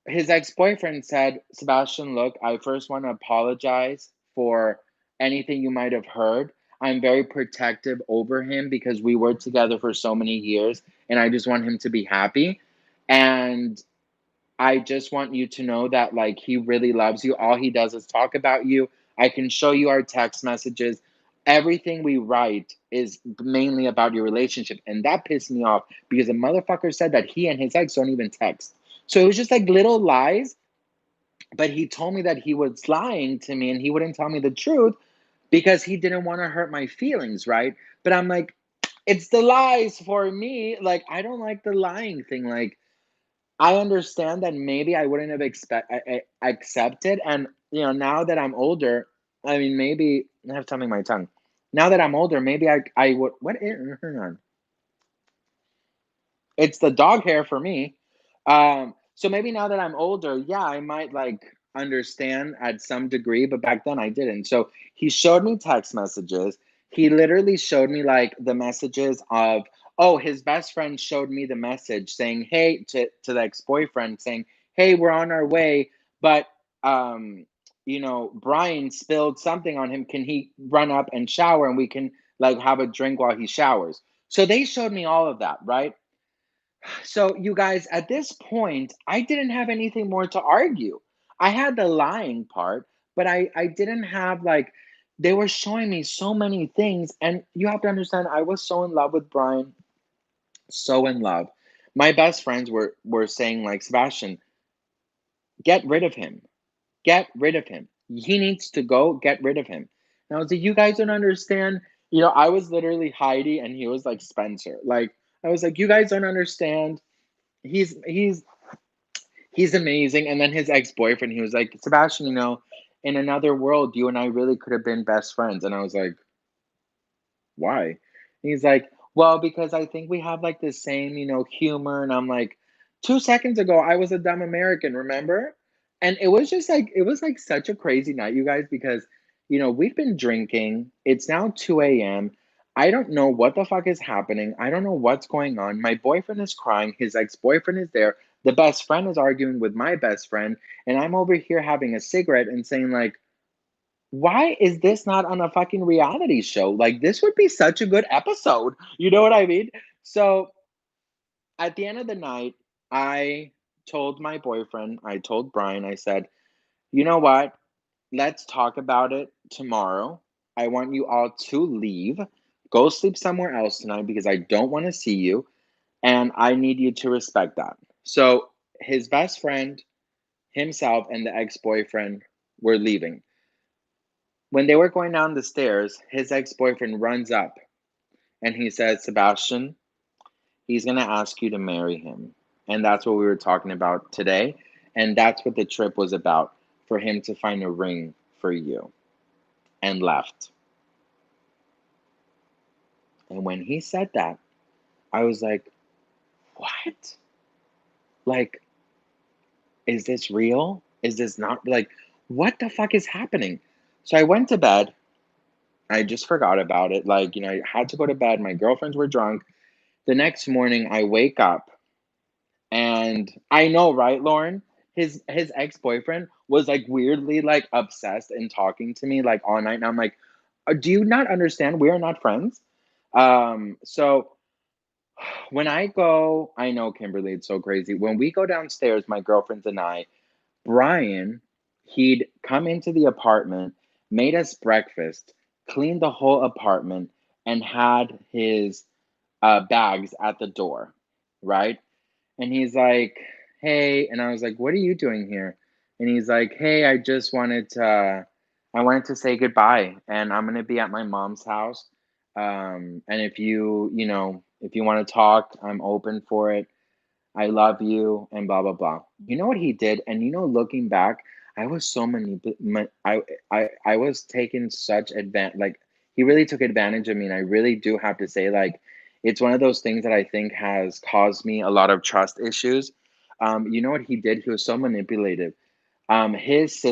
Speaker 1: his ex boyfriend said, Sebastian, look, I first want to apologize for anything you might have heard. I'm very protective over him because we were together for so many years and I just want him to be happy. And I just want you to know that like he really loves you. All he does is talk about you. I can show you our text messages. Everything we write is mainly about your relationship. And that pissed me off because the motherfucker said that he and his ex don't even text. So it was just like little lies, but he told me that he was lying to me and he wouldn't tell me the truth because he didn't want to hurt my feelings, right? But I'm like, it's the lies for me. Like, I don't like the lying thing. Like, I understand that maybe I wouldn't have accepted, and now that I'm older, I mean, maybe I have something in my tongue. Now that I'm older, maybe I would. What? Hang on, it's the dog hair for me. So maybe now that I'm older, yeah, I might like understand at some degree, but back then I didn't. So he showed me text messages. He literally showed me like the messages of, oh, his best friend showed me the message saying, hey, to the ex-boyfriend saying, hey, we're on our way, but Brian spilled something on him. Can he run up and shower and we can like have a drink while he showers? So they showed me all of that, right? So, you guys, at this point, I didn't have anything more to argue. I had the lying part, but I didn't have like, they were showing me so many things. And you have to understand, I was so in love with Brian, so in love. My best friends were saying, like, Sebastian, get rid of him. Get rid of him. He needs to go. Get rid of him. And I was like, you guys don't understand. I was literally Heidi and he was like Spencer. Like, I was like, you guys don't understand. He's amazing. And then his ex-boyfriend, he was like, Sebastian, in another world, you and I really could have been best friends. And I was like, why? And he's like, well, because I think we have like the same, humor. And I'm like, 2 seconds ago, I was a dumb American, remember? And it was just like, it was like such a crazy night, you guys, because, we've been drinking. It's now 2 a.m. I don't know what the fuck is happening. I don't know what's going on. My boyfriend is crying. His ex boyfriend is there. The best friend is arguing with my best friend. And I'm over here having a cigarette and saying, like, why is this not on a fucking reality show? Like, this would be such a good episode. You know what I mean? So at the end of the night, I told my boyfriend, I told Brian, I said, you know what? Let's talk about it tomorrow. I want you all to leave, go sleep somewhere else tonight because I don't want to see you. And I need you to respect that. So his best friend, himself, and the ex boyfriend were leaving. When they were going down the stairs, his ex boyfriend runs up And he said, Sebastian, he's going to ask you to marry him. And that's what we were talking about today. And that's what the trip was about, for him to find a ring for you. And left. And when he said that, I was like, what? Like, is this real? Is this not like, what the fuck is happening? So I went to bed. I just forgot about it. Like, I had to go to bed. My girlfriends were drunk. The next morning, I wake up and I know, right, Lauren? His ex boyfriend was like weirdly like obsessed and talking to me like all night. And I'm like, do you not understand? We are not friends. So when I go, I know Kimberly, it's so crazy. When we go downstairs, my girlfriends and I, Brian, he'd come into the apartment, made us breakfast, cleaned the whole apartment, and had his bags at the door, right? And he's like, "Hey," and I was like, "What are you doing here?" And he's like, "Hey, I wanted to say goodbye, and I'm gonna be at my mom's house. And if if you want to talk, I'm open for it. I love you, and blah blah blah." You know what he did? And looking back, I was so I was taking such advantage. Like, he really took advantage of me, and I really do have to say, like, it's one of those things that I think has caused me a lot of trust issues. You know what he did? He was so manipulative. His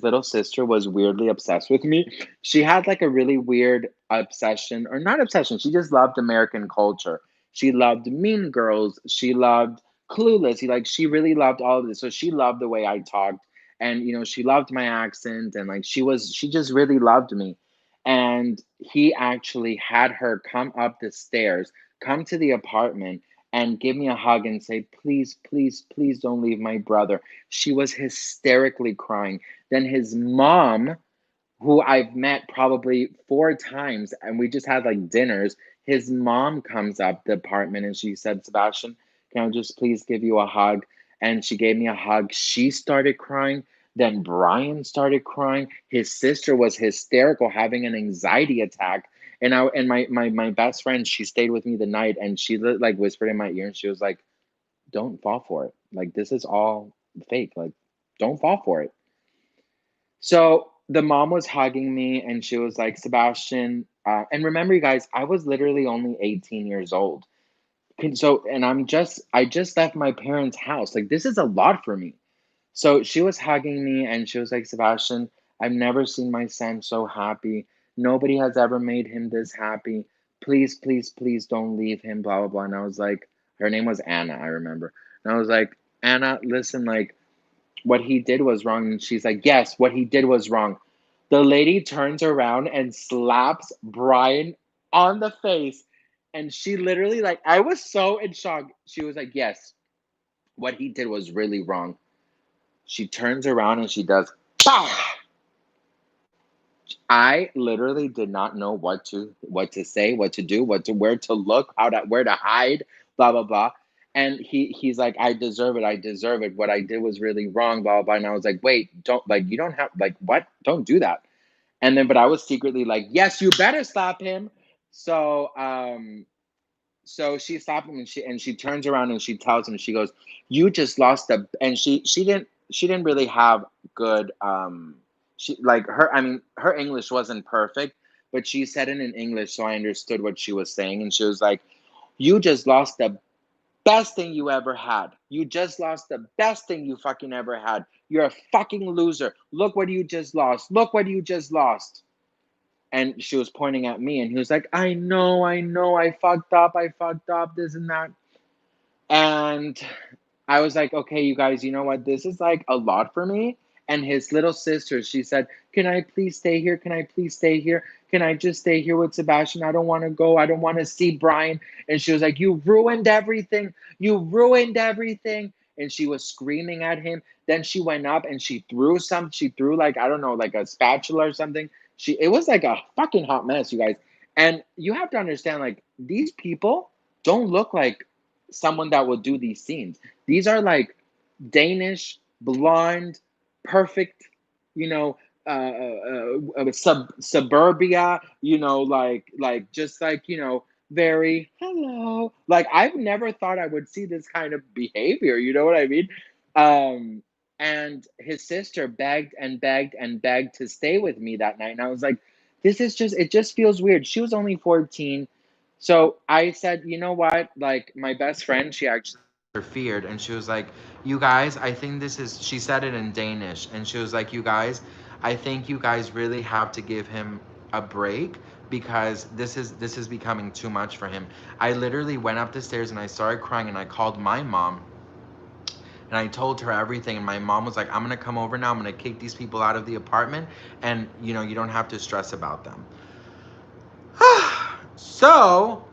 Speaker 1: little sister, was weirdly obsessed with me. She had like a really weird obsession, or not obsession. She just loved American culture. She loved Mean Girls. She loved Clueless. She really loved all of this. So she loved the way I talked, and she loved my accent, and like she just really loved me. And he actually had her come up the stairs, come to the apartment, and give me a hug and say, "Please, please, please don't leave my brother." She was hysterically crying. Then his mom, who I've met probably 4 times, and we just had like dinners, his mom comes up the apartment and she said, "Sebastian, can I just please give you a hug?" And she gave me a hug. She started crying. Then Brian started crying. His sister was hysterical, having an anxiety attack. And my best friend, she stayed with me the night, and she like whispered in my ear, and she was like, "Don't fall for it. Like, this is all fake. Like, don't fall for it." So the mom was hugging me and she was like, "Sebastian," and remember, you guys, I was literally only 18 years old. And I just left my parents' house. Like, this is a lot for me. So she was hugging me and she was like, "Sebastian, I've never seen my son so happy. Nobody has ever made him this happy. Please, please, please don't leave him, blah, blah, blah." And I was like, her name was Anna, I remember. And I was like, "Anna, listen, like, what he did was wrong." And she's like, "Yes, what he did was wrong." The lady turns around and slaps Brian on the face. And she literally, like, I was so in shock. She was like, "Yes, what he did was really wrong." She turns around and she does, "Bah!" I literally did not know what to say, what to do, where to look, where to hide, blah blah blah. And he's like, "I deserve it. I deserve it. What I did was really wrong, blah blah blah." And I was like, "Wait, don't, like, you don't have, like, what? Don't do that." And then, but I was secretly like, "Yes, you better stop him." So so she stopped him, and she turns around and she tells him, she goes, "You just lost the," and she didn't really have good she like her I mean, her English wasn't perfect, but she said it in English, so I understood what she was saying. And she was like, "You just lost the best thing you ever had. You just lost the best thing you fucking ever had. You're a fucking loser. Look what you just lost. Look what you just lost." And she was pointing at me, and he was like, I know, I fucked up, this and that." And I was like, "Okay, you guys, you know what? This is like a lot for me." And his little sister, she said, "Can I please stay here? Can I please stay here? Can I just stay here with Sebastian? I don't want to go. I don't want to see Brian." And she was like, "You ruined everything. You ruined everything." And she was screaming at him. Then she went up and she threw, like, I don't know, like a spatula or something. It was like a fucking hot mess, you guys. And you have to understand, like, these people don't look like someone that will do these scenes. These are like Danish, blonde, perfect, you know, suburbia, just like, very hello. Like I've never thought I would see this kind of behavior, you know what I mean? Um and his sister begged and begged and begged to stay with me that night. And I was like, this is just it just feels weird. She was only 14. So I said, you know what? Like my best friend, she actually interfered and she was like, you guys, I think this is she said it in Danish and she was like, you guys, I think you guys really have to give him a break because this is becoming too much for him. I literally went up the stairs and I started crying and I called my mom and I told her everything and my mom was like, I'm gonna come over now, I'm gonna kick these people out of the apartment and you don't have to stress about them. So,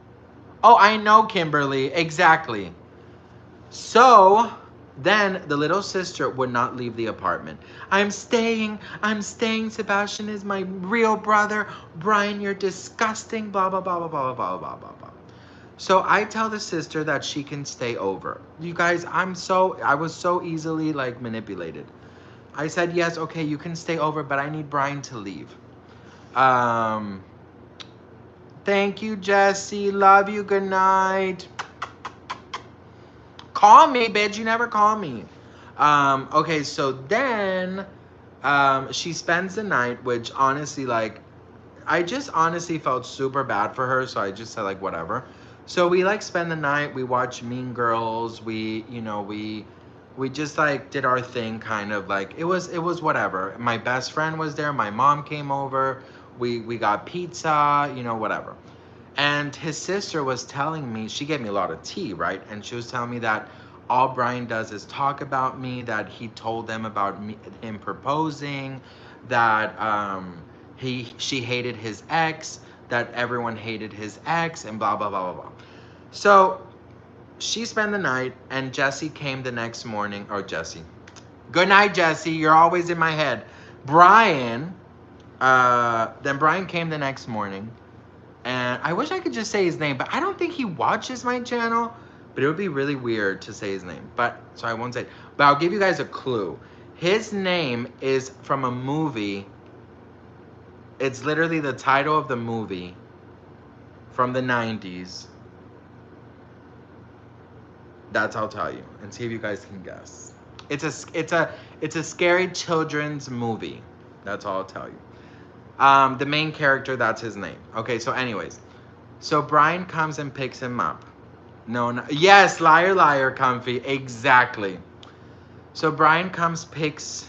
Speaker 1: oh, I know, Kimberly, exactly. So then the little sister would not leave the apartment. I'm staying. Sebastian is my real brother. Brian, you're disgusting. Blah, blah, blah, blah, blah, blah, blah, blah, blah. So I tell the sister that she can stay over. You guys, I was so easily like manipulated. I said, yes, okay, you can stay over, but I need Brian to leave. Um, Thank you, Jesse. Love you. Good night. Call me, bitch. You never call me. Okay, so then she spends the night, which honestly, like, I just honestly felt super bad for her, so I just said like whatever. So we like spend the night, we watch Mean Girls, we just like did our thing kind of like it was whatever. My best friend was there, my mom came over, we got pizza, whatever. And his sister was telling me, she gave me a lot of tea, right? And she was telling me that all Brian does is talk about me, that he told them about me, him proposing, that she hated his ex, that everyone hated his ex, and blah, blah, blah, blah, blah. So she spent the night, and Jesse came the next morning, or Jesse. Good night, Jesse. You're always in my head. Then Brian came the next morning and I wish I could just say his name, but I don't think he watches my channel. But it would be really weird to say his name. But so I won't say it. But I'll give you guys a clue. His name is from a movie. It's literally the title of the movie from the 90s. That's I'll tell you. And see if you guys can guess. It's a scary children's movie. That's all I'll tell you. The main character, that's his name. Okay, so anyways. So Brian comes and picks him up. No, yes, liar, liar, comfy. Exactly. So Brian comes, picks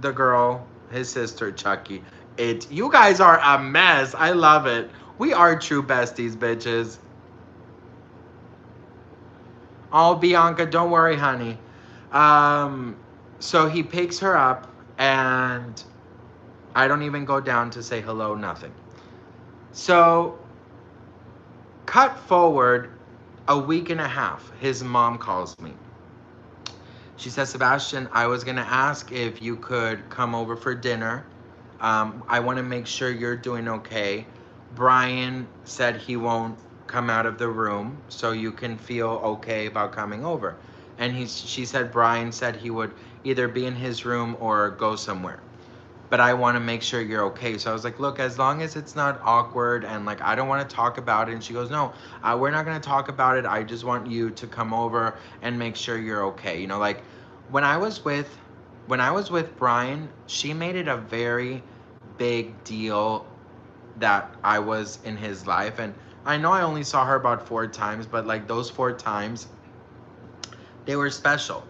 Speaker 1: the girl, his sister, Chucky. You guys are a mess. I love it. We are true besties, bitches. Oh, Bianca, don't worry, honey. So he picks her up, and I don't even go down to say hello, nothing. So, cut forward a week and a half, his mom calls me. She says, Sebastian, I was going to ask if you could come over for dinner. I want to make sure you're doing okay. Brian said he won't come out of the room, so you can feel okay about coming over. And she said Brian said he would either be in his room or go somewhere. But I want to make sure you're okay. So I was like, look, as long as it's not awkward and like I don't want to talk about it. And she goes, no, we're not going to talk about it. I just want you to come over and make sure you're okay. Like when I was with Brian, she made it a very big deal that I was in his life. And I know I only saw her about 4 times, but like those 4 times, they were special.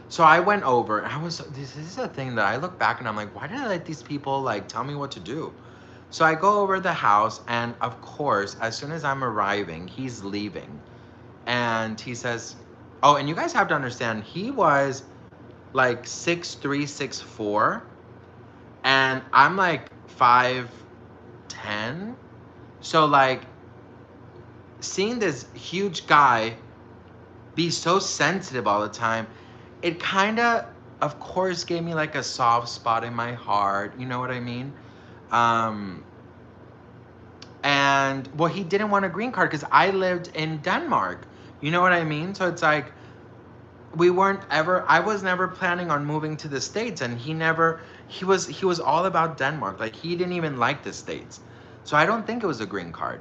Speaker 1: So I went over, and this is a thing that I look back and I'm like, why did I let these people like tell me what to do? So I go over the house, and of course, as soon as I'm arriving, he's leaving. And he says, oh, and you guys have to understand, he was like 6'3", 6'4", and I'm like 5'10". So like seeing this huge guy be so sensitive all the time, it kind of course, gave me like a soft spot in my heart. You know what I mean? And well, he didn't want a green card because I lived in Denmark. You know what I mean? So it's like I was never planning on moving to the States, and he was all about Denmark. Like he didn't even like the States. So I don't think it was a green card.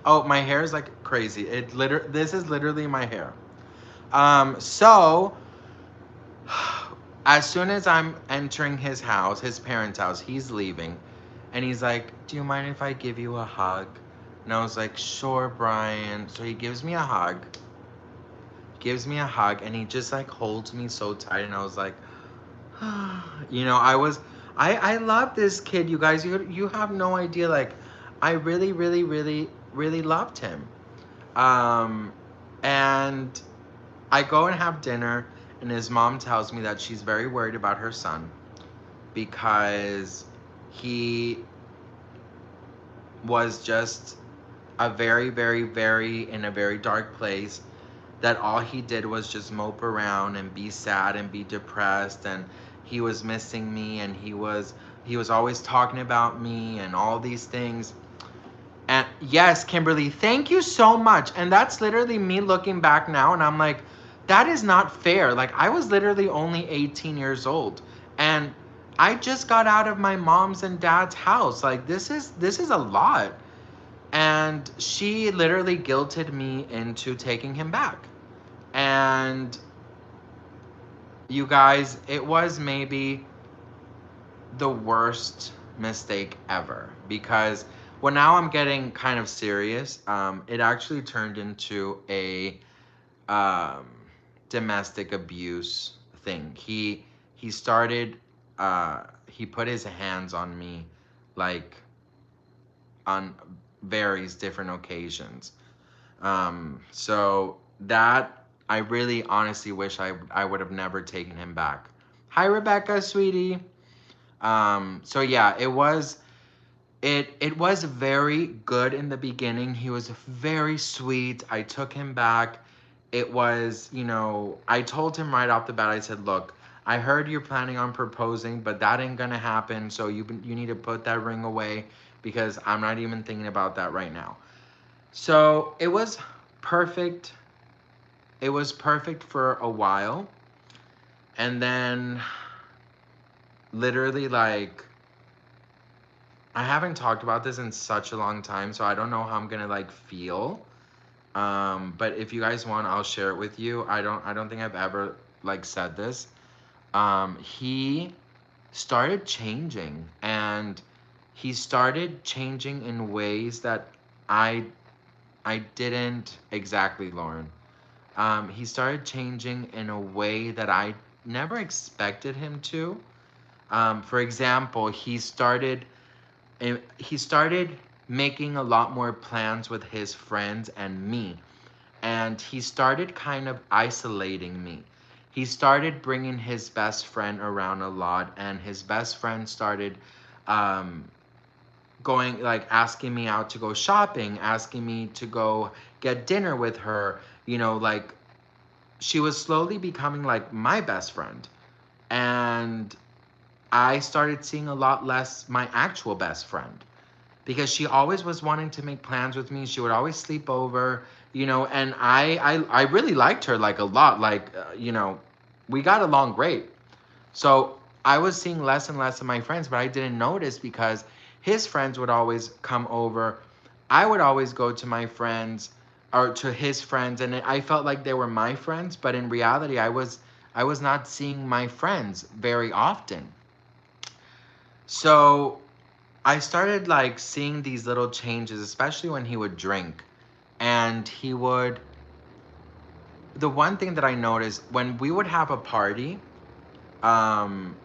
Speaker 2: Oh, my hair is like crazy. This is literally my hair. So as soon as I'm entering his house, his parents' house, he's leaving. And he's like, "Do you mind if I give you a hug?" And I was like, "Sure, Brian." So he gives me a hug, and he just like holds me so tight. And I was like, I love this kid, you guys. You have no idea. Like, I really, really, really, really loved him. Um, and I go and have dinner, and his mom tells me that she's very worried about her son because he was just a very, very, very in a very dark place. That all he did was just mope around and be sad and be depressed, and he was missing me, and he was always talking about me and all these things. And yes, Kimberly, thank you so much. And that's literally me looking back now, and I'm like, that is not fair. Like, I was literally only 18 years old, and I just got out of my mom's and dad's house. Like, this is a lot. And she literally guilted me into taking him back. And you guys, it was maybe the worst mistake ever, because well, now I'm getting kind of serious. It actually turned into a um, domestic abuse thing. He started he put his hands on me, like, on various different occasions. So that I really honestly wish I would have never taken him back. Hi, Rebecca, sweetie. So yeah, it was very good in the beginning. He was very sweet. I took him back. It was, I told him right off the bat. I said, "Look, I heard you're planning on proposing, but that ain't gonna happen. So you need to put that ring away because I'm not even thinking about that right now." So it was perfect. It was perfect for a while, and then literally, like, I haven't talked about this in such a long time, so I don't know how I'm gonna like feel. But if you guys want, I'll share it with you. I don't think I've ever like said this. He started changing, and he started changing in ways that I I didn't exactly, Lauren. He started changing in a way that I never expected him to. For example, he started making a lot more plans with his friends and me, and he started kind of isolating me. He started bringing his best friend around a lot, and his best friend started um, going, like, asking me out to go shopping, asking me to go get dinner with her. Like, she was slowly becoming like my best friend. And I started seeing a lot less my actual best friend, because she always was wanting to make plans with me. She would always sleep over, and I really liked her, like, a lot. Like, we got along great. So I was seeing less and less of my friends, but I didn't notice because his friends would always come over. I would always go to my friends or to his friends, and I felt like they were my friends, but in reality I was not seeing my friends very often. So I started like seeing these little changes, especially when he would drink. And the one thing that I noticed when we would have a party, um,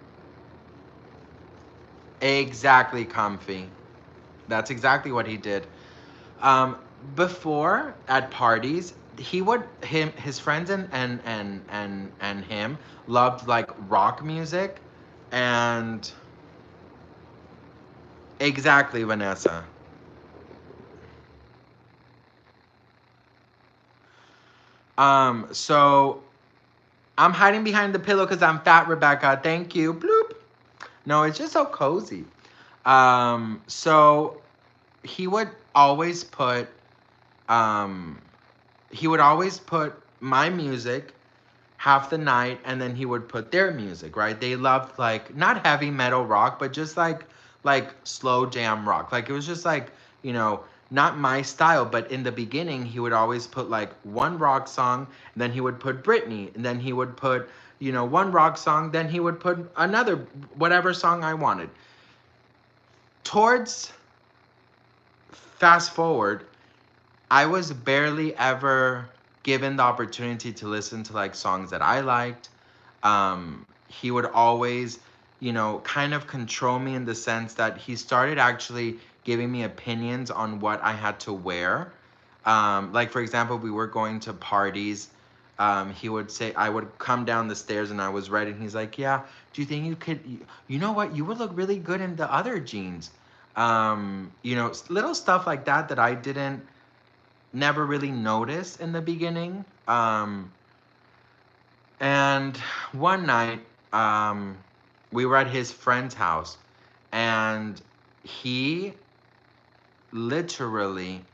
Speaker 2: exactly, comfy. That's exactly what he did. Um, Before, at parties, his friends and him loved like rock music, and exactly, Vanessa. So I'm hiding behind the pillow because I'm fat, Rebecca. Thank you. Bloop. No, it's just so cozy. So he would always put um he would always put my music half the night, and then he would put their music, right? They loved, like, not heavy metal rock, but just like slow jam rock. Like, it was just like, you know, not my style, but in the beginning, he would always put like one rock song, and then he would put Britney, and then he would put, one rock song, then he would put another, whatever song I wanted. Towards fast forward, I was barely ever given the opportunity to listen to like songs that I liked. He would always, kind of control me in the sense that he started actually giving me opinions on what I had to wear. Like, for example, we were going to parties. He would say, I would come down the stairs and I was ready. And he's like, yeah, do you think you could, you know what? You would look really good in the other jeans. Little stuff like that that I didn't never really noticed in the beginning. And one night, we were at his friend's house, and he literally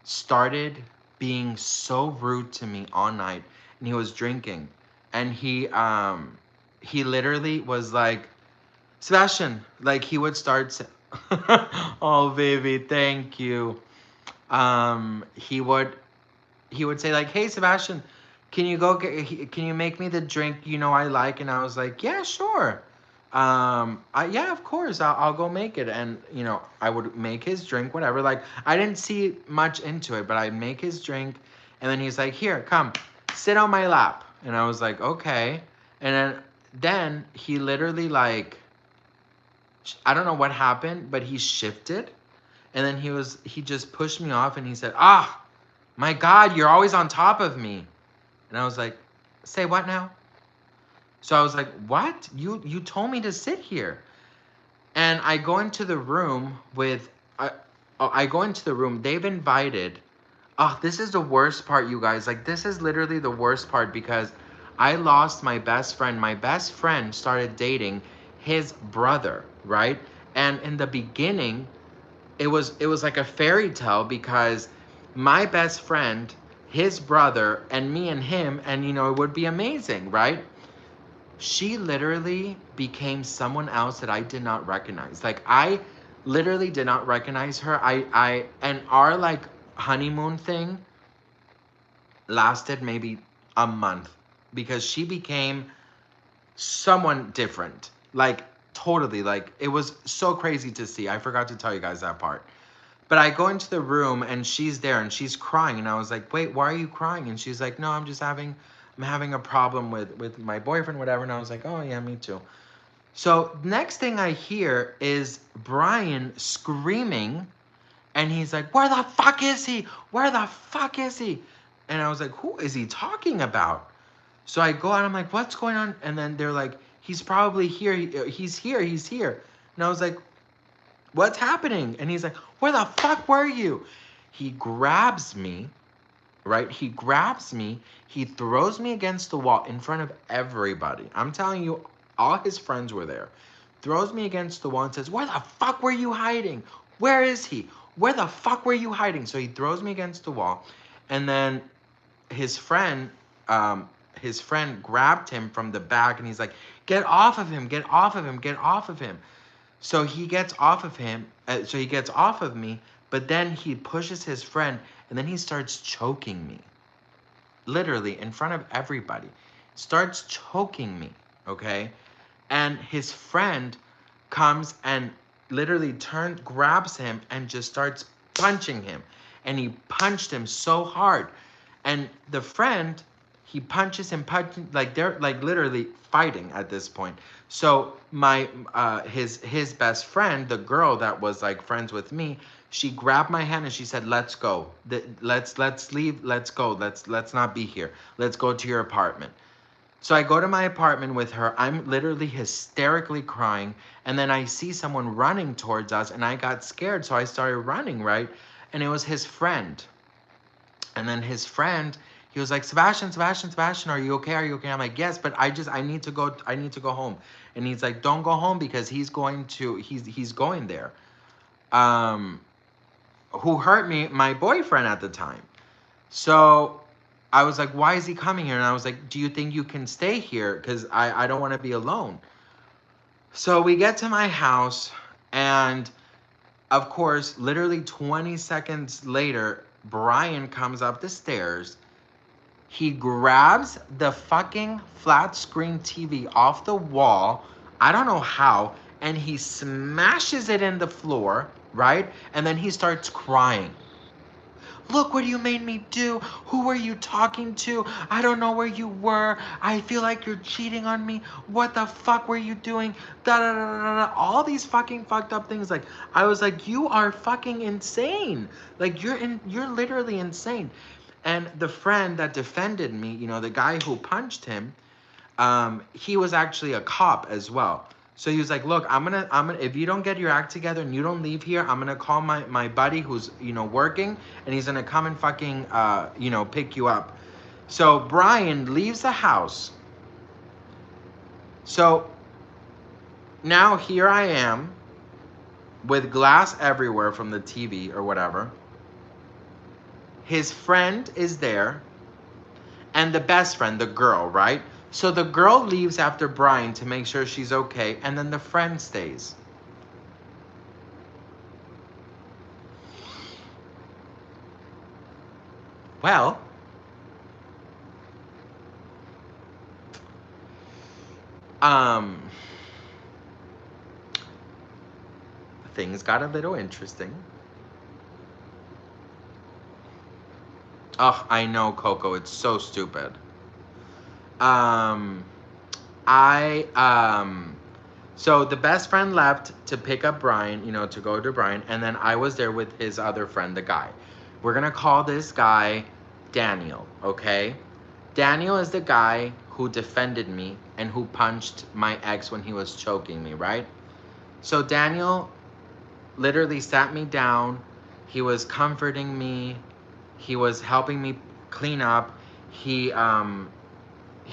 Speaker 2: started being so rude to me all night. And he was drinking, and he literally was like, Sebastian, like he would start. Oh, baby, thank you. He would say like, "Hey, Sebastian, can you make me the drink I like?" And I was like, "Yeah, sure." Yeah, of course, I'll go make it. And I would make his drink, whatever. Like, I didn't see much into it, but I'd make his drink, and then he's like, "Here, come, sit on my lap." And I was like, "Okay." And then he literally, like, I don't know what happened, but he shifted, and then he just pushed me off, and he said, "Ah, my God, you're always on top of me." And I was like, "Say what now?" So I was like, "What? You told me to sit here." And I go into the room with I go into the room. They've invited. Oh, this is the worst part, you guys. Like, this is literally the worst part, because I lost my best friend. My best friend started dating his brother, right? And in the beginning, it was like a fairy tale, because my best friend, his brother, and me and him, and it would be amazing, right? She literally became someone else that I did not recognize. Like, I literally did not recognize her. And our, like, honeymoon thing lasted maybe a month, because she became someone different. Like, totally. Like, it was so crazy to see. I forgot to tell you guys that part. But I go into the room and she's there and she's crying, and I was like, "Wait, why are you crying?" And she's like, "No, I'm having a problem with my boyfriend, whatever." And I was like, "Oh yeah, me too." So next thing I hear is Brian screaming, and he's like, "Where the fuck is he? Where the fuck is he?" And I was like, "Who is he talking about?" So I go out, I'm like, "What's going on?" And then they're like, "He's probably here. He's here. He's here." And I was like, "What's happening?" And he's like, "Where the fuck were you?" He grabs me, right? He grabs me. He throws me against the wall in front of everybody. I'm telling you, all his friends were there. Throws me against the wall and says, "Where the fuck were you hiding? Where is he? Where the fuck were you hiding?" So he throws me against the wall. And then his friend, um, his friend grabbed him from the back, and he's like, "Get off of him, get off of him, get off of him." So he gets off of him. So he gets off of me, but then he pushes his friend, and then he starts choking me, literally in front of everybody. Starts choking me, okay? And his friend comes and literally grabs him and just starts punching him. And he punched him so hard. And the friend, he punches him, like they're like literally fighting at this point. So my his best friend, the girl that was like friends with me, she grabbed my hand and she said, "Let's go. Let's leave. Let's go. Let's not be here. Let's go to your apartment." So I go to my apartment with her. I'm literally hysterically crying. And then I see someone running towards us, and I got scared. So I started running, right? And it was his friend. And then his friend, he was like, "Sebastian, Sebastian, Sebastian, are you okay? Are you okay?" I'm like, "Yes, but I need to go. I need to go home." And he's like, "Don't go home, because he's going there." Um, who hurt me? My boyfriend at the time. So I was like, "Why is he coming here?" And I was like, "Do you think you can stay here? Because I don't want to be alone." So we get to my house, and Of course, literally 20 seconds later, Brian comes up the stairs. He grabs the fucking flat screen TV off the wall. I don't know how. And he smashes it in the floor, right? And then he starts crying. Look what you made me do. Who were you talking to? I don't know where you were. I feel like you're cheating on me. What the fuck were you doing? Da da da da da. All these fucking fucked up things. Like, I was like, you are fucking insane. Like, you're literally insane. And the friend that defended me, you know, the guy who punched him, he was actually a cop as well. So he was like, look, I'm gonna, if you don't get your act together and you don't leave here, I'm gonna call my buddy who's, you know, working, and he's gonna come and fucking, you know, pick you up. So Brian leaves the house. So now here I am with glass everywhere from the TV or whatever. His friend is there, and the best friend, the girl, right? So the girl leaves after Brian to make sure she's okay, and then the friend stays. Well, um, things got a little interesting. Oh, I know, Coco, it's so stupid. Um, I, so the best friend left to pick up Brian, you know, to go to Brian, and then I was there with his other friend, the guy. We're gonna call this guy Daniel, okay? Daniel is the guy who defended me and who punched my ex when he was choking me, right? So Daniel literally sat me down. He was comforting me. He was helping me clean up. He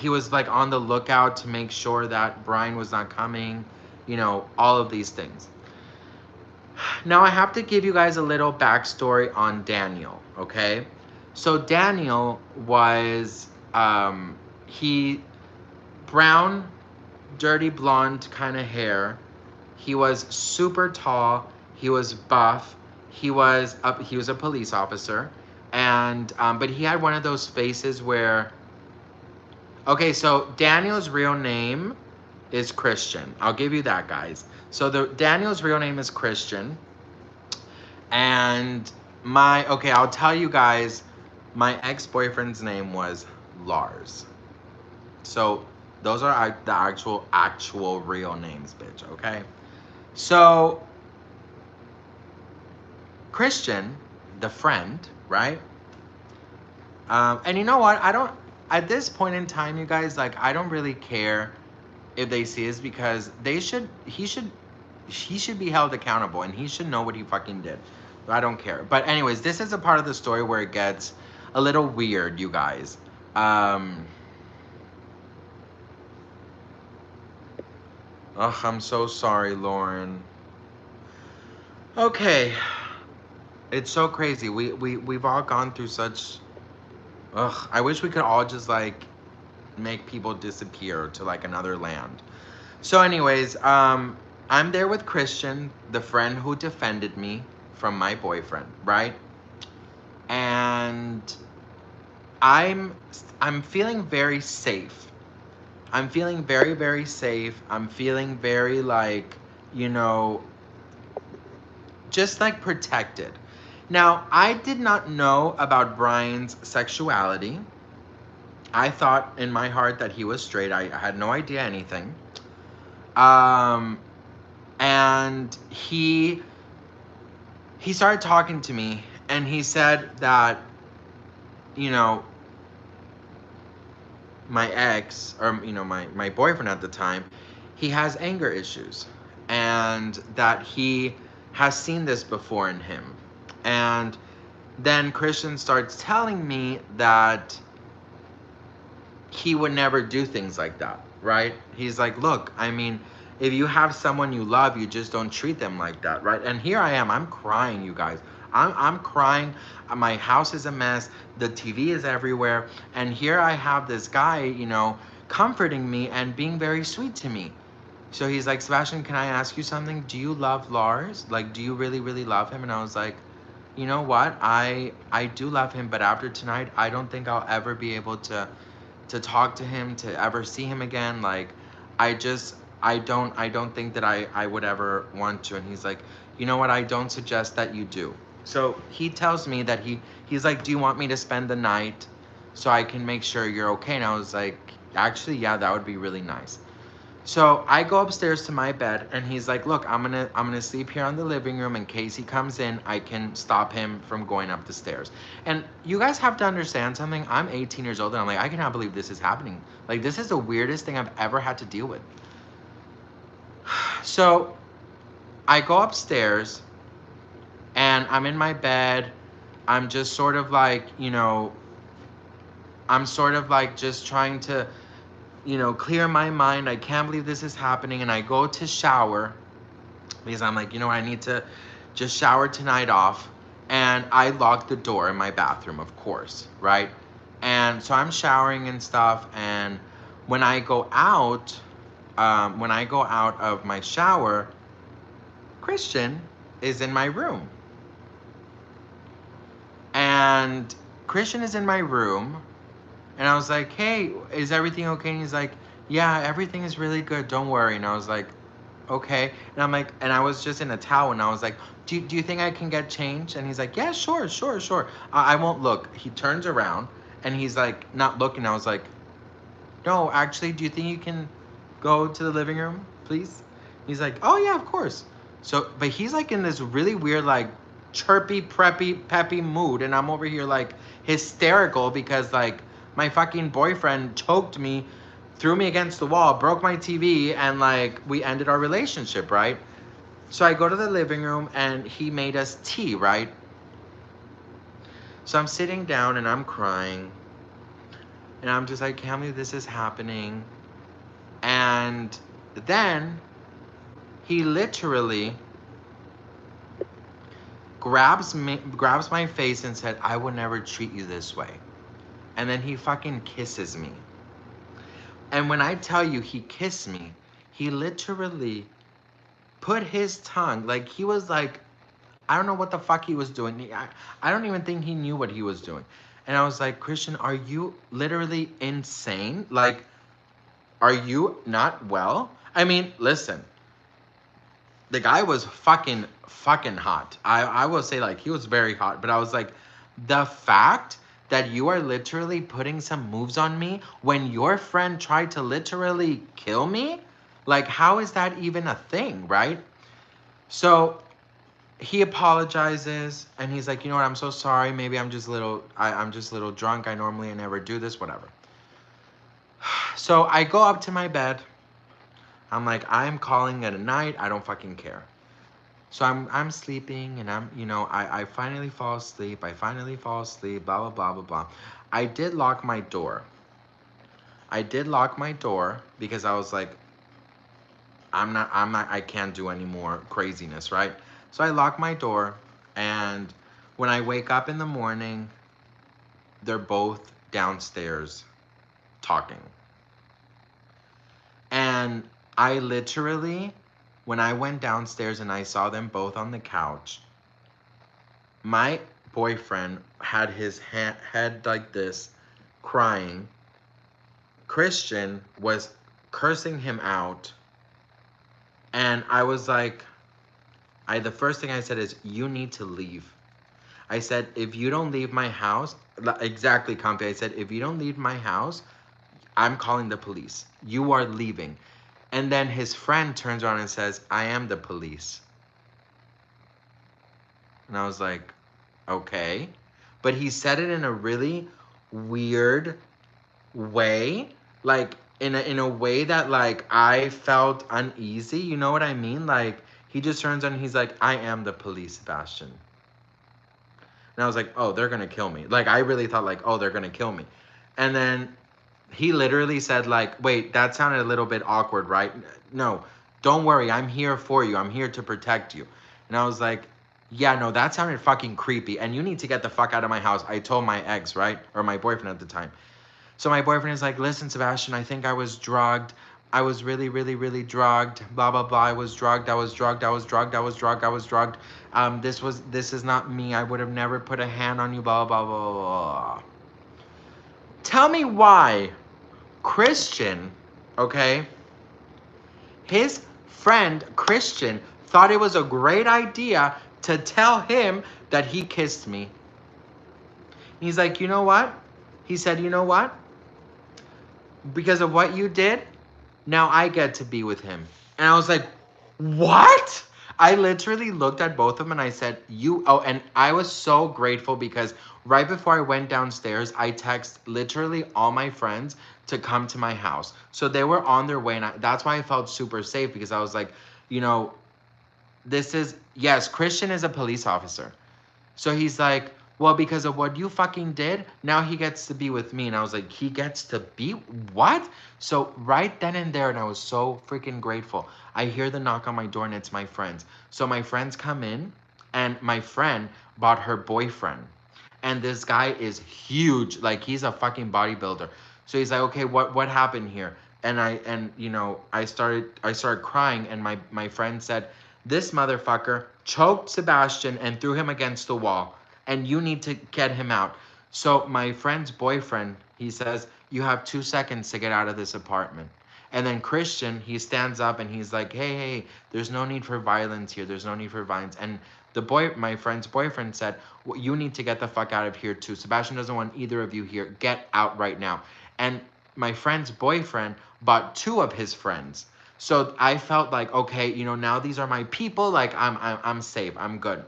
Speaker 2: was like on the lookout to make sure that Brian was not coming, you know, all of these things. Now I have to give you guys a little backstory on Daniel, okay? So Daniel was he brown, dirty blonde kind of hair. He was super tall. He was buff. He was a police officer, and but he had one of those faces where. Okay, so Daniel's real name is Christian. I'll give you that, guys. So the Daniel's real name is Christian, and I'll tell you guys, my ex-boyfriend's name was Lars. So those are the actual real names, bitch. Okay. So Christian, the friend, right? And you know what? I don't. At this point in time, you guys, like, I don't really care if they see us because they should. He should be held accountable, and he should know what he fucking did. I don't care. But anyways, this is a part of the story where it gets a little weird, you guys. Ugh, I'm so sorry, Lauren. Okay. It's so crazy. We've all gone through such. Ugh, I wish we could all just like make people disappear to like another land. So, anyways, I'm there with Christian, the friend who defended me from my boyfriend, right? And I'm I'm feeling very safe. I'm feeling very, very safe. I'm feeling very like, you know, just like protected. Now, I did not know about Brian's sexuality. I thought in my heart that he was straight. I had no idea anything. Um, and he started talking to me, and he said that, you know, my ex, or you know, my boyfriend at the time, he has anger issues, and that he has seen this before in him. And then Christian starts telling me that he would never do things like that, right? He's like, look, I mean, if you have someone you love, you just don't treat them like that, right? And here I am, I'm crying, you guys. I'm crying. My house is a mess. The TV is everywhere. And here I have this guy, you know, comforting me and being very sweet to me. So he's like, Sebastian, can I ask you something? Do you love Lars? Like, do you really, really love him? And I was like, you know what? I do love him, but after tonight, I don't think I'll ever be able to talk to him, to ever see him again. Like, I just I don't think that I would ever want to. And he's like, you know what? I don't suggest that you do. So he tells me that he's like, do you want me to spend the night so I can make sure you're okay? And I was like, actually, yeah, that would be really nice. So I go upstairs to my bed and he's like, look, I'm gonna sleep here on the living room in case he comes in, I can stop him from going up the stairs. And you guys have to understand something. I'm 18 years old and I'm like, I cannot believe this is happening. Like, this is the weirdest thing I've ever had to deal with. So I go upstairs and I'm in my bed. I'm just sort of like, I'm sort of like just trying to, clear my mind. I can't believe this is happening. And I go to shower because I'm like, I need to just shower tonight off. And I lock the door in my bathroom, of course, right? And so I'm showering and stuff. And when I go out, of my shower, Christian is in my room. And Christian is in my room. And I was like, hey, is everything okay? And he's like, yeah, everything is really good. Don't worry. And I was like, okay. And I'm like, and I was just in a towel and I was like, do you think I can get changed? And he's like, yeah, sure, sure, sure. I won't look. He turns around and he's like, not looking. I was like, no, actually, do you think you can go to the living room, please? He's like, oh yeah, of course. So, but he's like in this really weird, like chirpy, preppy, peppy mood. And I'm over here like hysterical because like my fucking boyfriend choked me, threw me against the wall, broke my TV, and like we ended our relationship, right? So I go to the living room and he made us tea, right? So I'm sitting down and I'm crying. And I'm just like, can't believe this is happening. And then he literally grabs my face and said, I would never treat you this way. And then he fucking kisses me. And when I tell you he kissed me, he literally put his tongue, like he was like, I don't know what the fuck he was doing. I don't even think he knew what he was doing. And I was like, Christian, are you literally insane? Like, are you not well? I mean, listen, the guy was fucking hot. I will say, like, he was very hot, but I was like, the fact that you are literally putting some moves on me when your friend tried to literally kill me, like, how is that even a thing, right? So he apologizes and he's like, you know what, I'm so sorry, maybe I'm just a little drunk, I never do this, whatever. So I go up to my bed. I'm like, I'm calling it a night, I don't fucking care. So I'm sleeping and I finally fall asleep. Blah blah blah blah blah. I did lock my door. Because I was like, I can't do any more craziness, right? So I lock my door, and when I wake up in the morning, they're both downstairs talking. And I literally, when I went downstairs and I saw them both on the couch, my boyfriend had his head like this, crying. Christian was cursing him out. And I was like, the first thing I said is, you need to leave. I said, if you don't leave my house, exactly, Comfy. I said, if you don't leave my house, I'm calling the police. You are leaving. And then his friend turns around and says, I am the police. And I was like, okay. But he said it in a really weird way. Like, in a way that, like, I felt uneasy. You know what I mean? Like, he just turns on and he's like, I am the police, Sebastian. And I was like, oh, they're gonna kill me. Like, I really thought, like, oh, they're gonna kill me. And then he literally said, like, wait, that sounded a little bit awkward, right? No, don't worry, I'm here for you. I'm here to protect you. And I was like, yeah, no, that sounded fucking creepy. And you need to get the fuck out of my house. I told my ex, right? Or my boyfriend at the time. So my boyfriend is like, listen, Sebastian, I think I was drugged, I was really, really, really drugged. Blah blah blah. I was drugged. I was drugged. I was drugged. I was drugged. I was drugged. This is not me. I would have never put a hand on you. Blah blah blah blah blah. Tell me why Christian, okay, his friend Christian thought it was a great idea to tell him that he kissed me. He's like, you know what? He said, you know what? Because of what you did, now I get to be with him. And I was like, what? I literally looked at both of them and I said, you, oh, and I was so grateful because right before I went downstairs, I text literally all my friends to come to my house. So they were on their way. And that's why I felt super safe because I was like, you know, yes, Christian is a police officer. So he's like, well, because of what you fucking did, now he gets to be with me. And I was like, he gets to be what? So right then and there, and I was so freaking grateful. I hear the knock on my door and it's my friends. So my friends come in and my friend bought her boyfriend. And this guy is huge. Like he's a fucking bodybuilder. So he's like, okay, what happened here? And you know, I started crying and my friend said, this motherfucker choked Sebastian and threw him against the wall and you need to get him out. So my friend's boyfriend, he says, you have 2 seconds to get out of this apartment. And then Christian, he stands up and he's like, hey, there's no need for violence here. There's no need for violence. And my friend's boyfriend said, well, you need to get the fuck out of here too. Sebastian doesn't want either of you here. Get out right now. And my friend's boyfriend bought two of his friends. So I felt like, okay, you know, now these are my people. Like I'm safe. I'm good.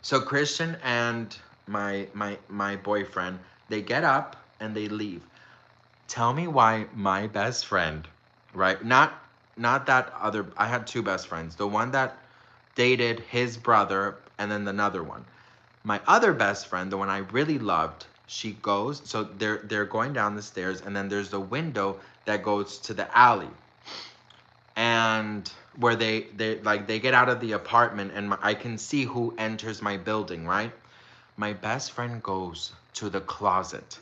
Speaker 2: So Christian and my boyfriend, they get up and they leave. Tell me why my best friend, right? Not that other. I had two best friends. The one that dated his brother and then another one. My other best friend, the one I really loved, she goes, so they're going down the stairs and then there's the window that goes to the alley. And where they get out of the apartment and I can see who enters my building, right? My best friend goes to the closet,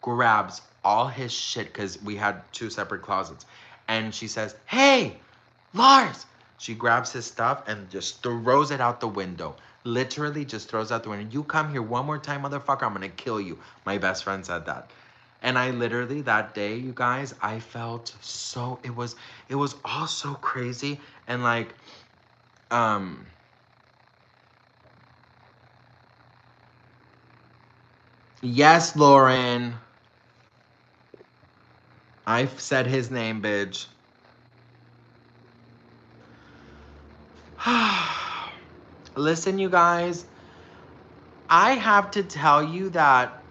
Speaker 2: grabs all his shit because we had two separate closets, and she says, hey, Lars. She grabs his stuff and just throws it out the window. Literally just throws out the window. You come here one more time, motherfucker, I'm gonna kill you. My best friend said that. And I literally that day, you guys, I felt so it was all so crazy and like um yes, Lauren. I've said his name, bitch. Listen, you guys, I have to tell you that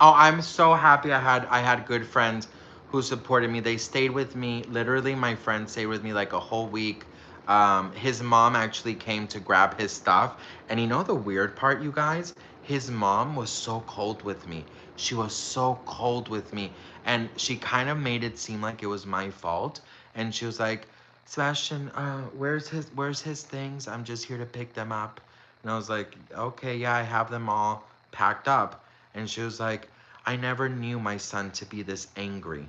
Speaker 2: oh, I'm so happy I had good friends who supported me. They stayed with me. Literally, my friends stayed with me like a whole week. His mom actually came to grab his stuff. And you know the weird part, you guys? His mom was so cold with me. She was so cold with me. And she kind of made it seem like it was my fault. And she was like, Sebastian, where's his things? I'm just here to pick them up. And I was like, okay, yeah, I have them all packed up. And she was like, I never knew my son to be this angry.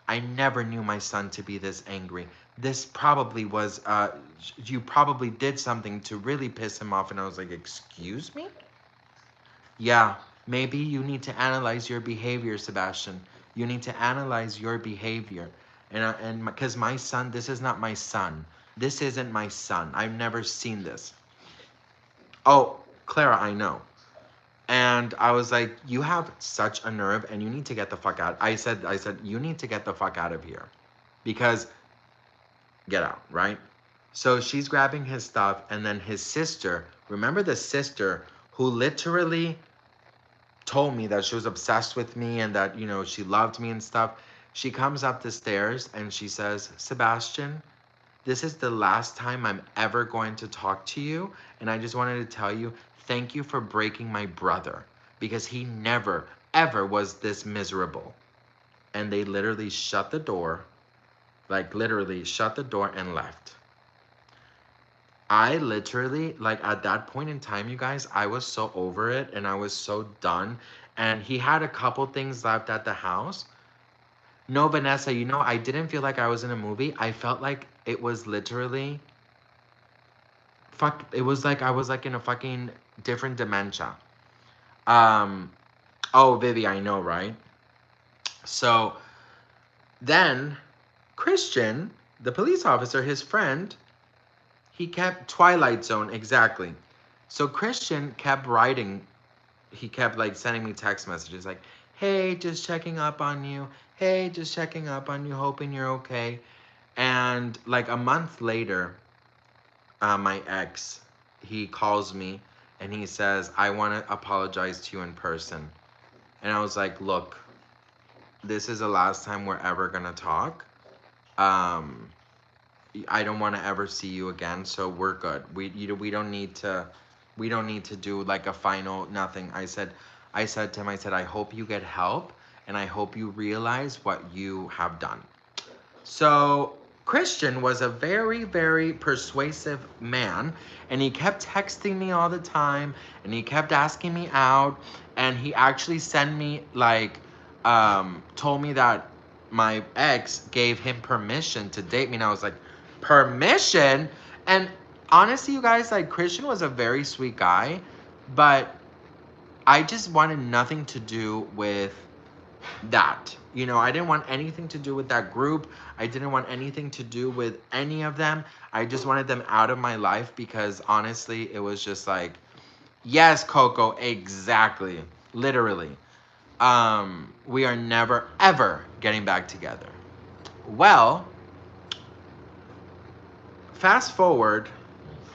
Speaker 2: I never knew my son to be this angry. This probably was, you probably did something to really piss him off. And I was like, excuse me? Yeah, maybe you need to analyze your behavior, Sebastian. You need to analyze your behavior. And because my son, this is not my son. This isn't my son. I've never seen this. Oh, Clara, I know. And I was like, you have such a nerve and you need to get the fuck out. I said, you need to get the fuck out of here. Because get out, right? So she's grabbing his stuff and then his sister, remember the sister who literally told me that she was obsessed with me and that, you know, she loved me and stuff. She comes up the stairs and she says, Sebastian, this is the last time I'm ever going to talk to you. And I just wanted to tell you, thank you for breaking my brother because he never, ever was this miserable. And they literally shut the door, like literally shut the door and left. I literally, like at that point in time, you guys, I was so over it and I was so done. And he had a couple things left at the house. No, Vanessa, you know, I didn't feel like I was in a movie. I felt like it was literally fuck. It was like I was like in a fucking different dementia. Um, oh, Vivi, I know, right? So then Christian, the police officer, his friend, he kept Twilight Zone exactly. So Christian kept writing. He kept like sending me text messages like, "Hey, just checking up on you. Hey, just checking up on you, hoping you're okay." And like a month later, my ex, he calls me and he says, "I want to apologize to you in person." And I was like, "Look, this is the last time we're ever gonna talk. Um, I don't want to ever see you again, so we're good. We don't need to do like a final nothing." I said to him, I said, "I hope you get help and I hope you realize what you have done." So Christian was a very, very persuasive man, and he kept texting me all the time, and he kept asking me out, and he actually sent me like, told me that my ex gave him permission to date me, and I was like, permission? And honestly, you guys, like Christian was a very sweet guy, but I just wanted nothing to do with that. You know, I didn't want anything to do with that group. I didn't want anything to do with any of them. I just wanted them out of my life because honestly, it was just like, yes, Coco, exactly. Literally. We are never ever getting back together. Well, fast forward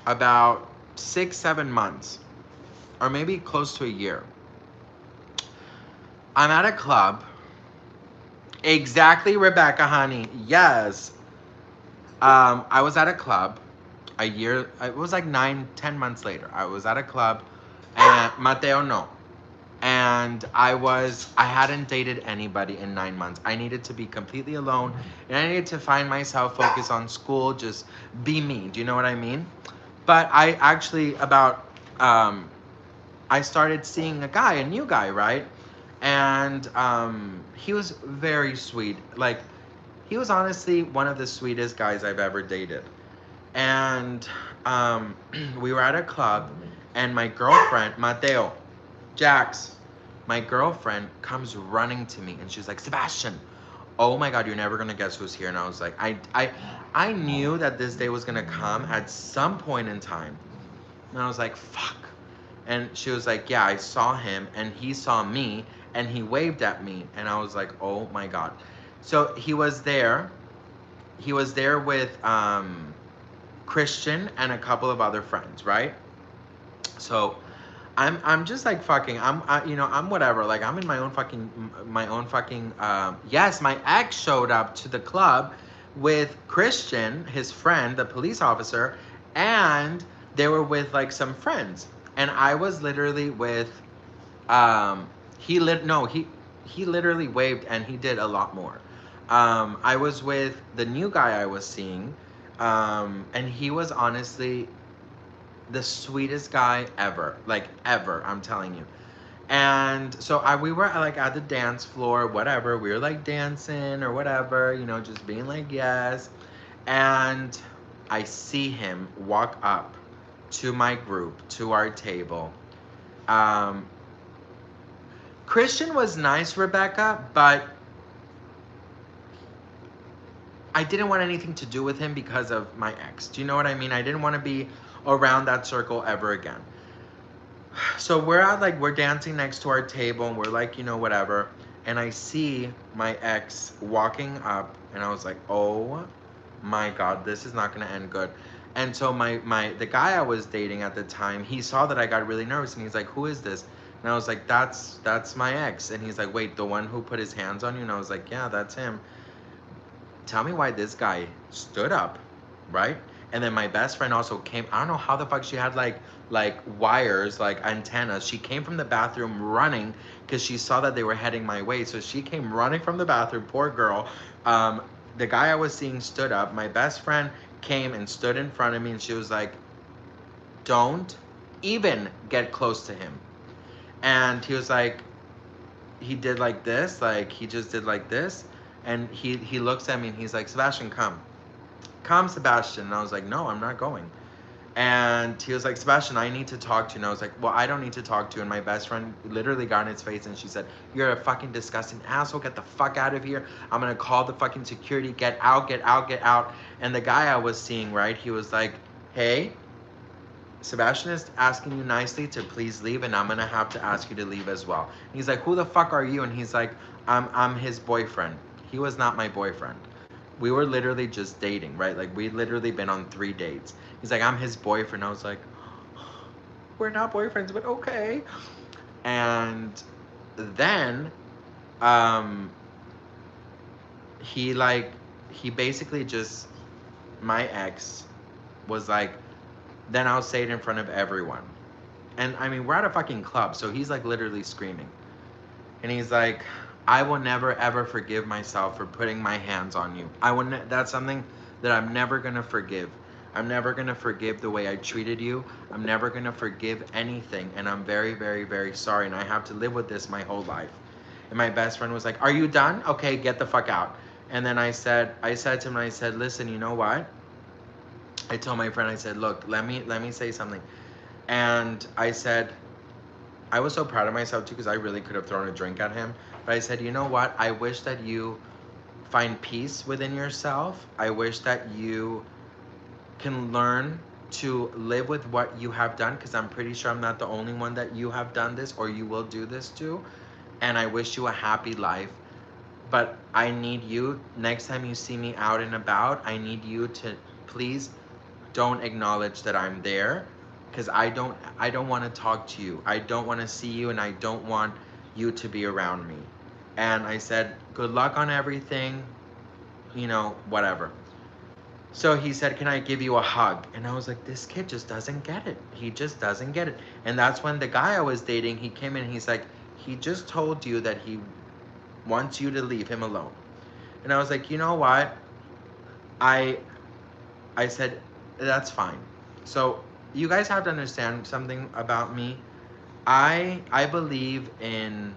Speaker 2: about 6, 7 months, or maybe close to a year. I'm at a club. Exactly, Rebecca, honey. Yes. I was at a club a year, it was like 9, 10 months later. I was at a club and Mateo, no. And I hadn't dated anybody in 9 months. I needed to be completely alone and I needed to find myself, focus on school, just be me. Do you know what I mean? But I actually, I started seeing a new guy, right? And he was very sweet. Like, he was honestly one of the sweetest guys I've ever dated. And we were at a club, and my girlfriend, Mateo, Jax, my girlfriend comes running to me, and she's like, "Sebastian, oh my God, you're never gonna guess who's here." And I was like, I knew that this day was gonna come at some point in time, and I was like, "Fuck." And she was like, "Yeah, I saw him, and he saw me, and he waved at me," and I was like, "Oh my God." So he was there. He was there with Christian and a couple of other friends, right? So I'm just like fucking I'm whatever, like I'm in my own fucking yes, my ex showed up to the club with Christian, his friend, the police officer, and they were with like some friends, and I was literally with he lit no he literally waved and he did a lot more. I was with the new guy I was seeing, and he was honestly the sweetest guy ever, like ever, I'm telling you. And so we were like at the dance floor, whatever, we were like dancing or whatever, you know, just being like yes. And I see him walk up to my group, to our table. um Christian was nice, Rebecca, but I didn't want anything to do with him because of my ex. Do you know what I mean? I didn't want to be around that circle ever again. So we're dancing next to our table and we're like, you know, whatever. And I see my ex walking up and I was like, oh my God, this is not gonna end good. And so the guy I was dating at the time, he saw that I got really nervous and he's like, who is this? And I was like, that's my ex. And he's like, wait, the one who put his hands on you? And I was like, yeah, that's him. Tell me why this guy stood up, right? And then my best friend also came. I don't know how the fuck she had like wires, like antennas. She came from the bathroom running because she saw that they were heading my way. So she came running from the bathroom. Poor girl. Um, the guy I was seeing stood up. My best friend came and stood in front of me, and she was like, "Don't even get close to him." And he was like, he did like this, like he just did like this, And he looks at me and he's like, Sebastian, come, Sebastian. And I was like, no, I'm not going. And he was like, Sebastian, I need to talk to you. And I was like, well, I don't need to talk to you. And my best friend literally got in his face and she said, you're a fucking disgusting asshole. Get the fuck out of here. I'm going to call the fucking security. Get out, get out, get out. And the guy I was seeing, right, he was like, hey, Sebastian is asking you nicely to please leave, and I'm gonna have to ask you to leave as well. And he's like, who the fuck are you? And he's like, I'm his boyfriend. He was not my boyfriend. We were literally just dating, right? Like we'd literally been on 3 dates. He's like, I'm his boyfriend. I was like, we're not boyfriends, but okay. And then um he like he basically just my ex was like, then I'll say it in front of everyone. And I mean, we're at a fucking club, so he's like literally screaming. And he's like, I will never ever forgive myself for putting my hands on you. That's something that I'm never gonna forgive. I'm never gonna forgive the way I treated you. I'm never gonna forgive anything. And I'm very, very, very sorry. And I have to live with this my whole life. And my best friend was like, are you done? Okay, get the fuck out. And then I said to him, I said, listen, you know what? I told my friend, I said, look, let me say something. And I said, I was so proud of myself too because I really could have thrown a drink at him. But I said, you know what? I wish that you find peace within yourself. I wish that you can learn to live with what you have done because I'm pretty sure I'm not the only one that you have done this or you will do this to. And I wish you a happy life. But I need you, next time you see me out and about, I need you to please don't acknowledge that I'm there because I don't want to talk to you. I don't want to see you and I don't want you to be around me. And I said, good luck on everything, whatever. So he said, can I give you a hug? And I was like, this kid just doesn't get it. He just doesn't get it. And that's when the guy I was dating, he came in and he's like, he just told you that he wants you to leave him alone. And I was like, you know what? I I said, that's fine. So you guys have to understand something about me. I believe in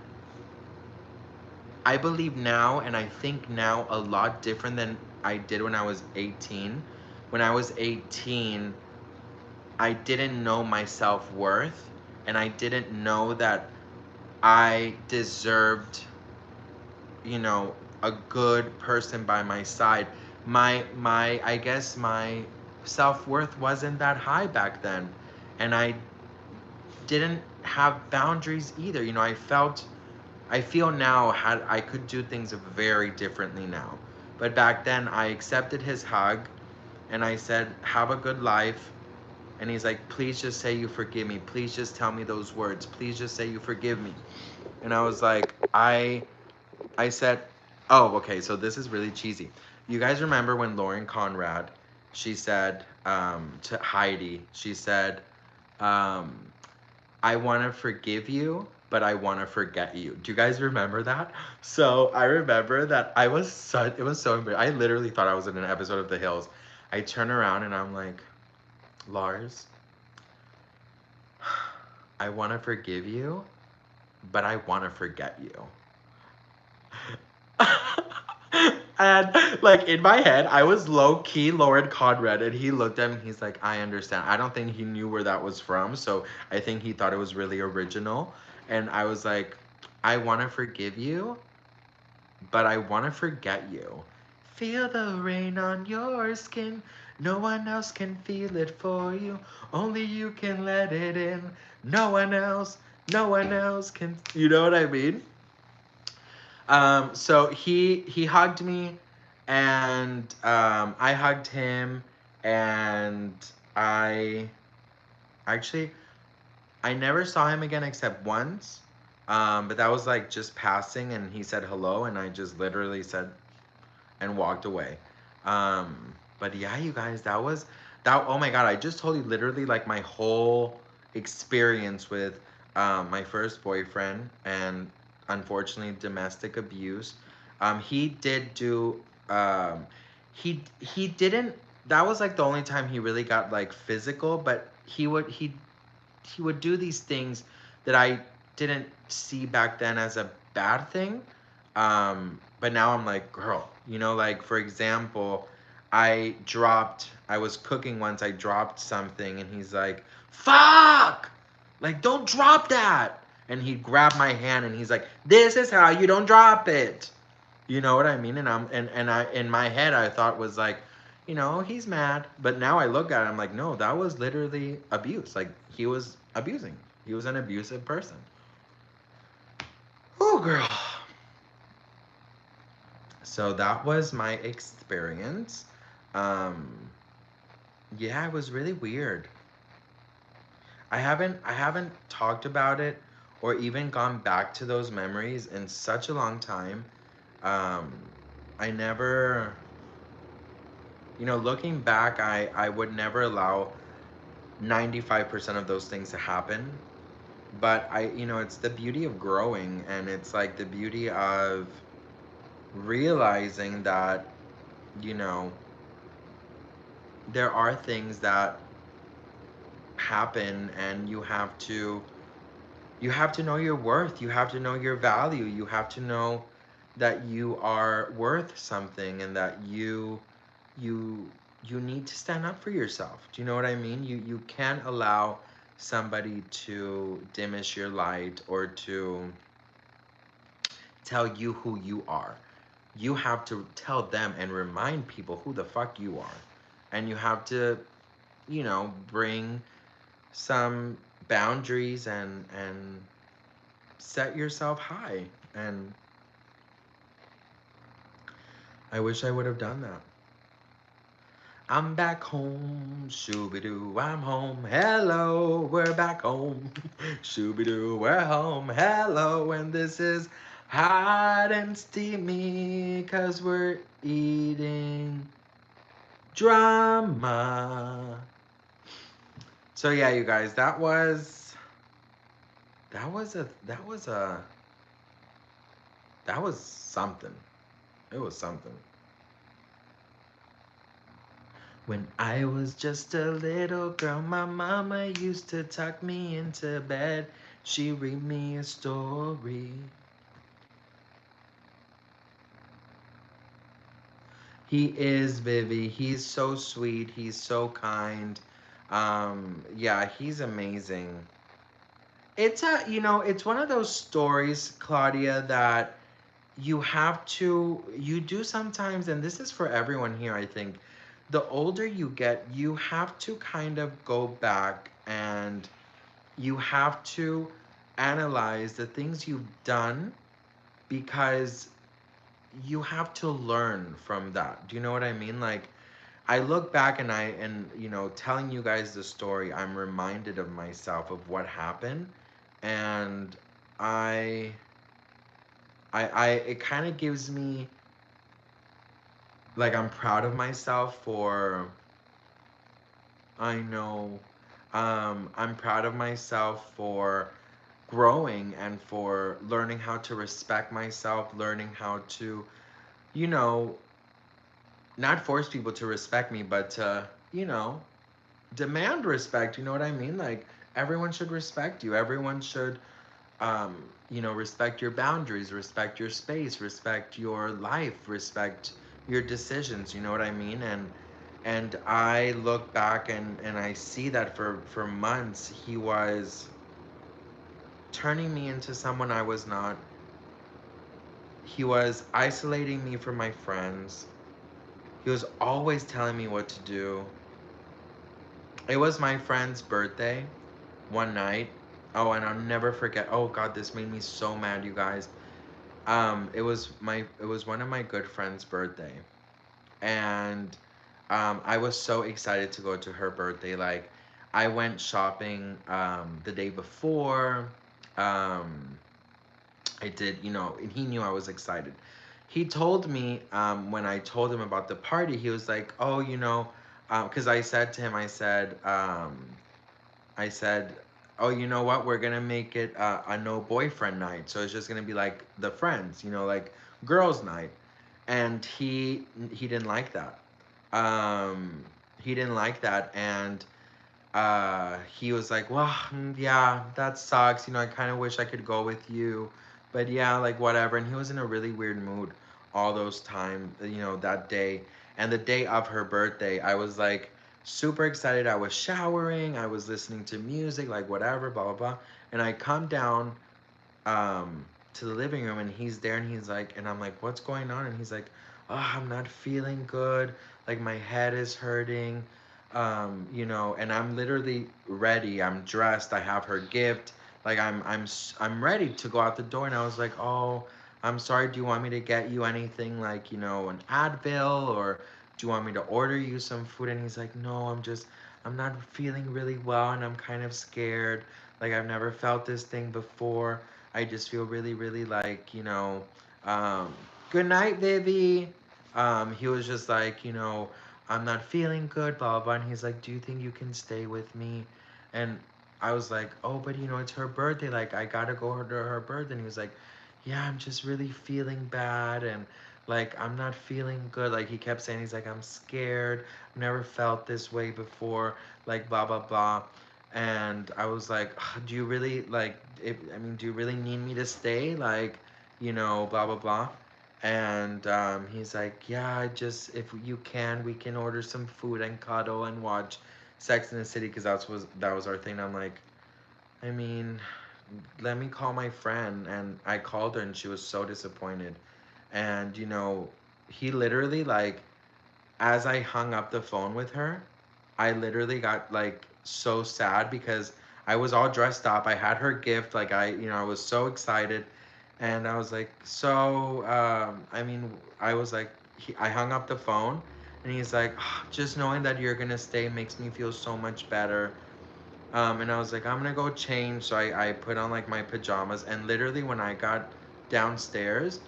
Speaker 2: I believe now and I think now a lot different than I did when I was 18. When I was 18, I didn't know my self-worth and I didn't know that I deserved, a good person by my side. My I guess my self-worth wasn't that high back then. And I didn't have boundaries either. I feel now had I could do things very differently now. But back then I accepted his hug and I said, "Have a good life." And he's like, "Please just say you forgive me. Please just tell me those words. Please just say you forgive me." And I was like, I said, "Oh, okay, so this is really cheesy." You guys remember when Lauren Conrad, she said to Heidi, she said, um, I want to forgive you, but I want to forget you. Do you guys remember that? So I remember that it was so embarrassing. I literally thought I was in an episode of The Hills. I turn around and I'm like, Lars, I want to forgive you, but I want to forget you. And like in my head, I was low key Lauren Conrad, and he looked at me. He's like, "I understand." I don't think he knew where that was from, so I think he thought it was really original. And I was like, "I want to forgive you, but I want to forget you. Feel the rain on your skin. No one else can feel it for you. Only you can let it in. No one else can." You know what I mean? So he hugged me, and I hugged him, and I actually I never saw him again except once. But that was like just passing, and he said hello, and I just literally said and walked away. But yeah, you guys, that was that. Oh my god, I just told you literally like my whole experience with my first boyfriend and unfortunately domestic abuse. He did do. He didn't. That was like the only time he really got like physical, but he would do these things that I didn't see back then as a bad thing. But now I'm like, girl, like for example, I was cooking once, I dropped something, and he's like, fuck! Like, don't drop that! And he grabbed my hand and he's like, this is how you don't drop it. You know what I mean? And I in my head I thought was like, he's mad. But now I look at it, I'm like, no, that was literally abuse. Like he was abusing. He was an abusive person. Oh girl. So that was my experience. Um, yeah, it was really weird. I haven't talked about it or even gone back to those memories in such a long time. Um, I never, looking back, I would never allow 95% of those things to happen. But it's the beauty of growing, and it's like the beauty of realizing that, you know, there are things that happen, and you have to know your worth, you have to know your value, you have to know that you are worth something, and that you you need to stand up for yourself. Do you know what I mean? You can't allow somebody to diminish your light or to tell you who you are. You have to tell them and remind people who the fuck you are. And you have to, bring some boundaries and set yourself high. And I wish I would have done that. I'm back home, shooby doo, I'm home. Hello, we're back home. Shooby doo, we're home. Hello, and this is hot and steamy, cause we're eating drama. So yeah, you guys, that was something. It was something. When I was just a little girl, my mama used to tuck me into bed. She read me a story. He is Vivi. He's so sweet. He's so kind. Yeah, he's amazing. It's one of those stories, Claudia, that you do sometimes, and this is for everyone here, I think. The older you get, you have to kind of go back, and you have to analyze the things you've done, because you have to learn from that. Do you know what I mean? Like, I look back, and telling you guys the story, I'm reminded of myself, of what happened. And I it kind of gives me, like, I'm proud of myself for, I know, I'm proud of myself for growing and for learning how to respect myself, learning how to, you know, not force people to respect me, but to, demand respect. You know what I mean? Like, everyone should respect you. Everyone should, respect your boundaries, respect your space, respect your life, respect your decisions. You know what I mean? And I look back, and I see that for months he was turning me into someone I was not. He was isolating me from my friends. He was always telling me what to do. It was my friend's birthday one night. Oh, and I'll never forget. Oh God, this made me so mad, you guys. It was one of my good friend's birthday, and I was so excited to go to her birthday. Like, I went shopping the day before. Um, I did, and he knew I was excited. He told me, when I told him about the party, he was like, "Oh, because I said to him, I said, oh, you know what? We're gonna make it a no boyfriend night. So it's just gonna be like the friends, like girls' night." And he didn't like that. Um, he didn't like that, and he was like, "Well, yeah, that sucks. I kind of wish I could go with you. But yeah, like whatever. And he was in a really weird mood all those time, that day. And the day of her birthday, I was like super excited. I was showering, I was listening to music, like whatever, blah blah blah. And I come down to the living room, and he's there, and he's like, and I'm like, what's going on? And he's like, oh, I'm not feeling good. Like my head is hurting. And I'm literally ready. I'm dressed. I have her gift. Like I'm ready to go out the door. And I was like, oh, I'm sorry. Do you want me to get you anything, like an Advil, or do you want me to order you some food? And he's like, no, I'm not feeling really well, and I'm kind of scared. Like I've never felt this thing before. I just feel really, really like, um, good night, Vivi. He was just like, I'm not feeling good, blah, blah, blah. And he's like, do you think you can stay with me? And I was like, oh, but it's her birthday. Like, I gotta go to her birthday. And he was like, yeah, I'm just really feeling bad. And like, I'm not feeling good. Like, he kept saying, he's like, I'm scared. I've never felt this way before. Like, blah, blah, blah. And I was like, do you really do you really need me to stay? Like, blah blah blah. And he's like, yeah, if you can, we can order some food and cuddle and watch Sex in the City, because that was our thing. I'm like, I mean, let me call my friend. And I called her, and she was so disappointed. And he literally, like, as I hung up the phone with her, I literally got like so sad, because I was all dressed up. I had her gift. Like I was so excited, and I was like, so. I was like, I hung up the phone, and he's like, "Ah, just knowing that you're gonna stay makes me feel so much better." And I was like, I'm gonna go change. So I put on like my pajamas, and literally when I got downstairs,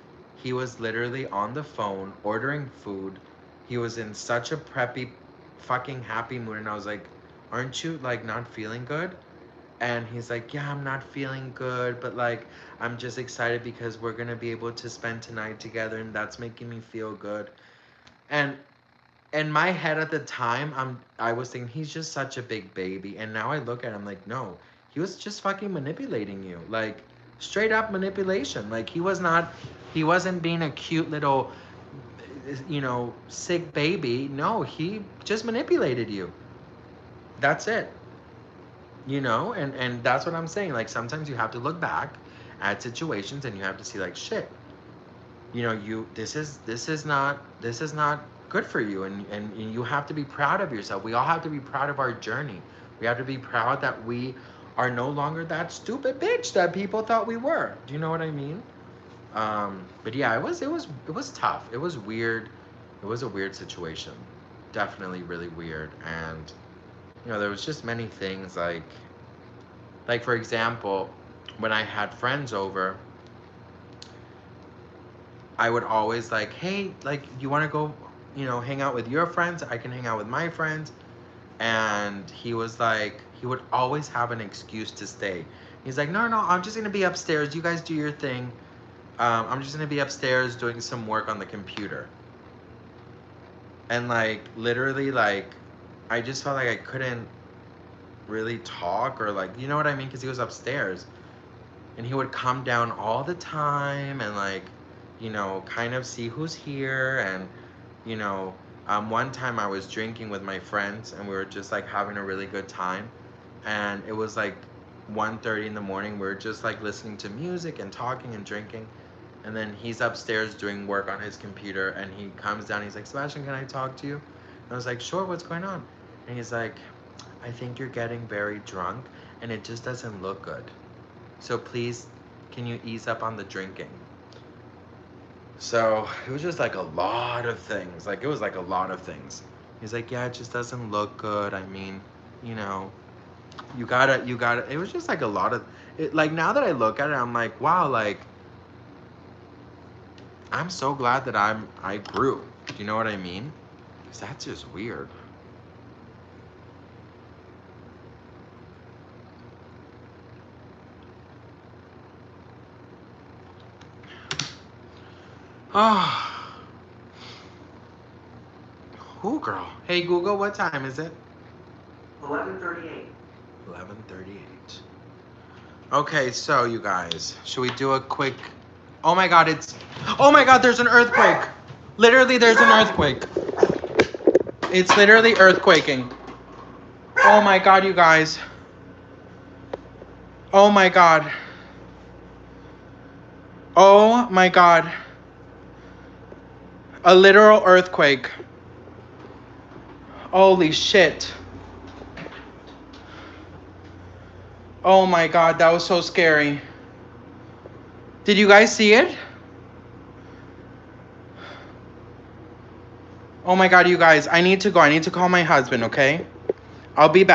Speaker 2: he was literally on the phone ordering food. He was in such a preppy, fucking happy mood, and I was like, aren't you like not feeling good? And he's like, yeah, I'm not feeling good, but like I'm just excited because we're gonna be able to spend tonight together, and that's making me feel good. And in my head at the time, I was thinking he's just such a big baby, and now I look at him like, no, he was just fucking manipulating you, like straight up manipulation. Like he wasn't being a cute little, sick baby. No, he just manipulated you. That's it. And that's what I'm saying. Like sometimes you have to look back at situations, and you have to see like, shit, you this is not good for you, and you have to be proud of yourself. We all have to be proud of our journey. We have to be proud that we are no longer that stupid bitch that people thought we were. Do you know what I mean? But yeah, it was tough. It was weird. It was a weird situation. Definitely really weird. And there was just many things, like for example, when I had friends over, I would always like, hey, like, you want to go, hang out with your friends? I can hang out with my friends. And he was like, he would always have an excuse to stay. He's like, no, no, I'm just gonna be upstairs. You guys do your thing. I'm just gonna be upstairs doing some work on the computer. And like, literally, like, I just felt like I couldn't really talk, or like, you know what I mean? Because he was upstairs, and he would come down all the time, and like, kind of see who's here. And you know one time I was drinking with my friends, and we were just like having a really good time, and it was like 1:30 in the morning. We were just like listening to music and talking and drinking, and then he's upstairs doing work on his computer, and he comes down. He's like, Sebastian, can I talk to you? And I was like, sure, what's going on? And he's like, I think you're getting very drunk, and it just doesn't look good. So please, can you ease up on the drinking? So it was just like a lot of things. Like it was like a lot of things. He's like, yeah, it just doesn't look good. I mean, you know, you gotta. It was just like a lot of it. Like now that I look at it, I'm like, wow, like I'm so glad that I grew. Do you know what I mean? Because that's just weird. Oh, who girl? Hey Google, what time is it?
Speaker 3: 11:38.
Speaker 2: 11:38. Okay, so you guys, should we do a quick... Oh my God, oh my God, there's an earthquake. Literally, there's an earthquake. It's literally earthquaking. Oh my God, you guys. Oh my God. Oh my God. A literal earthquake. Holy shit. Oh my God, that was so scary. Did you guys see it? Oh my God, you guys, I need to go. I need to call my husband, okay? I'll be back.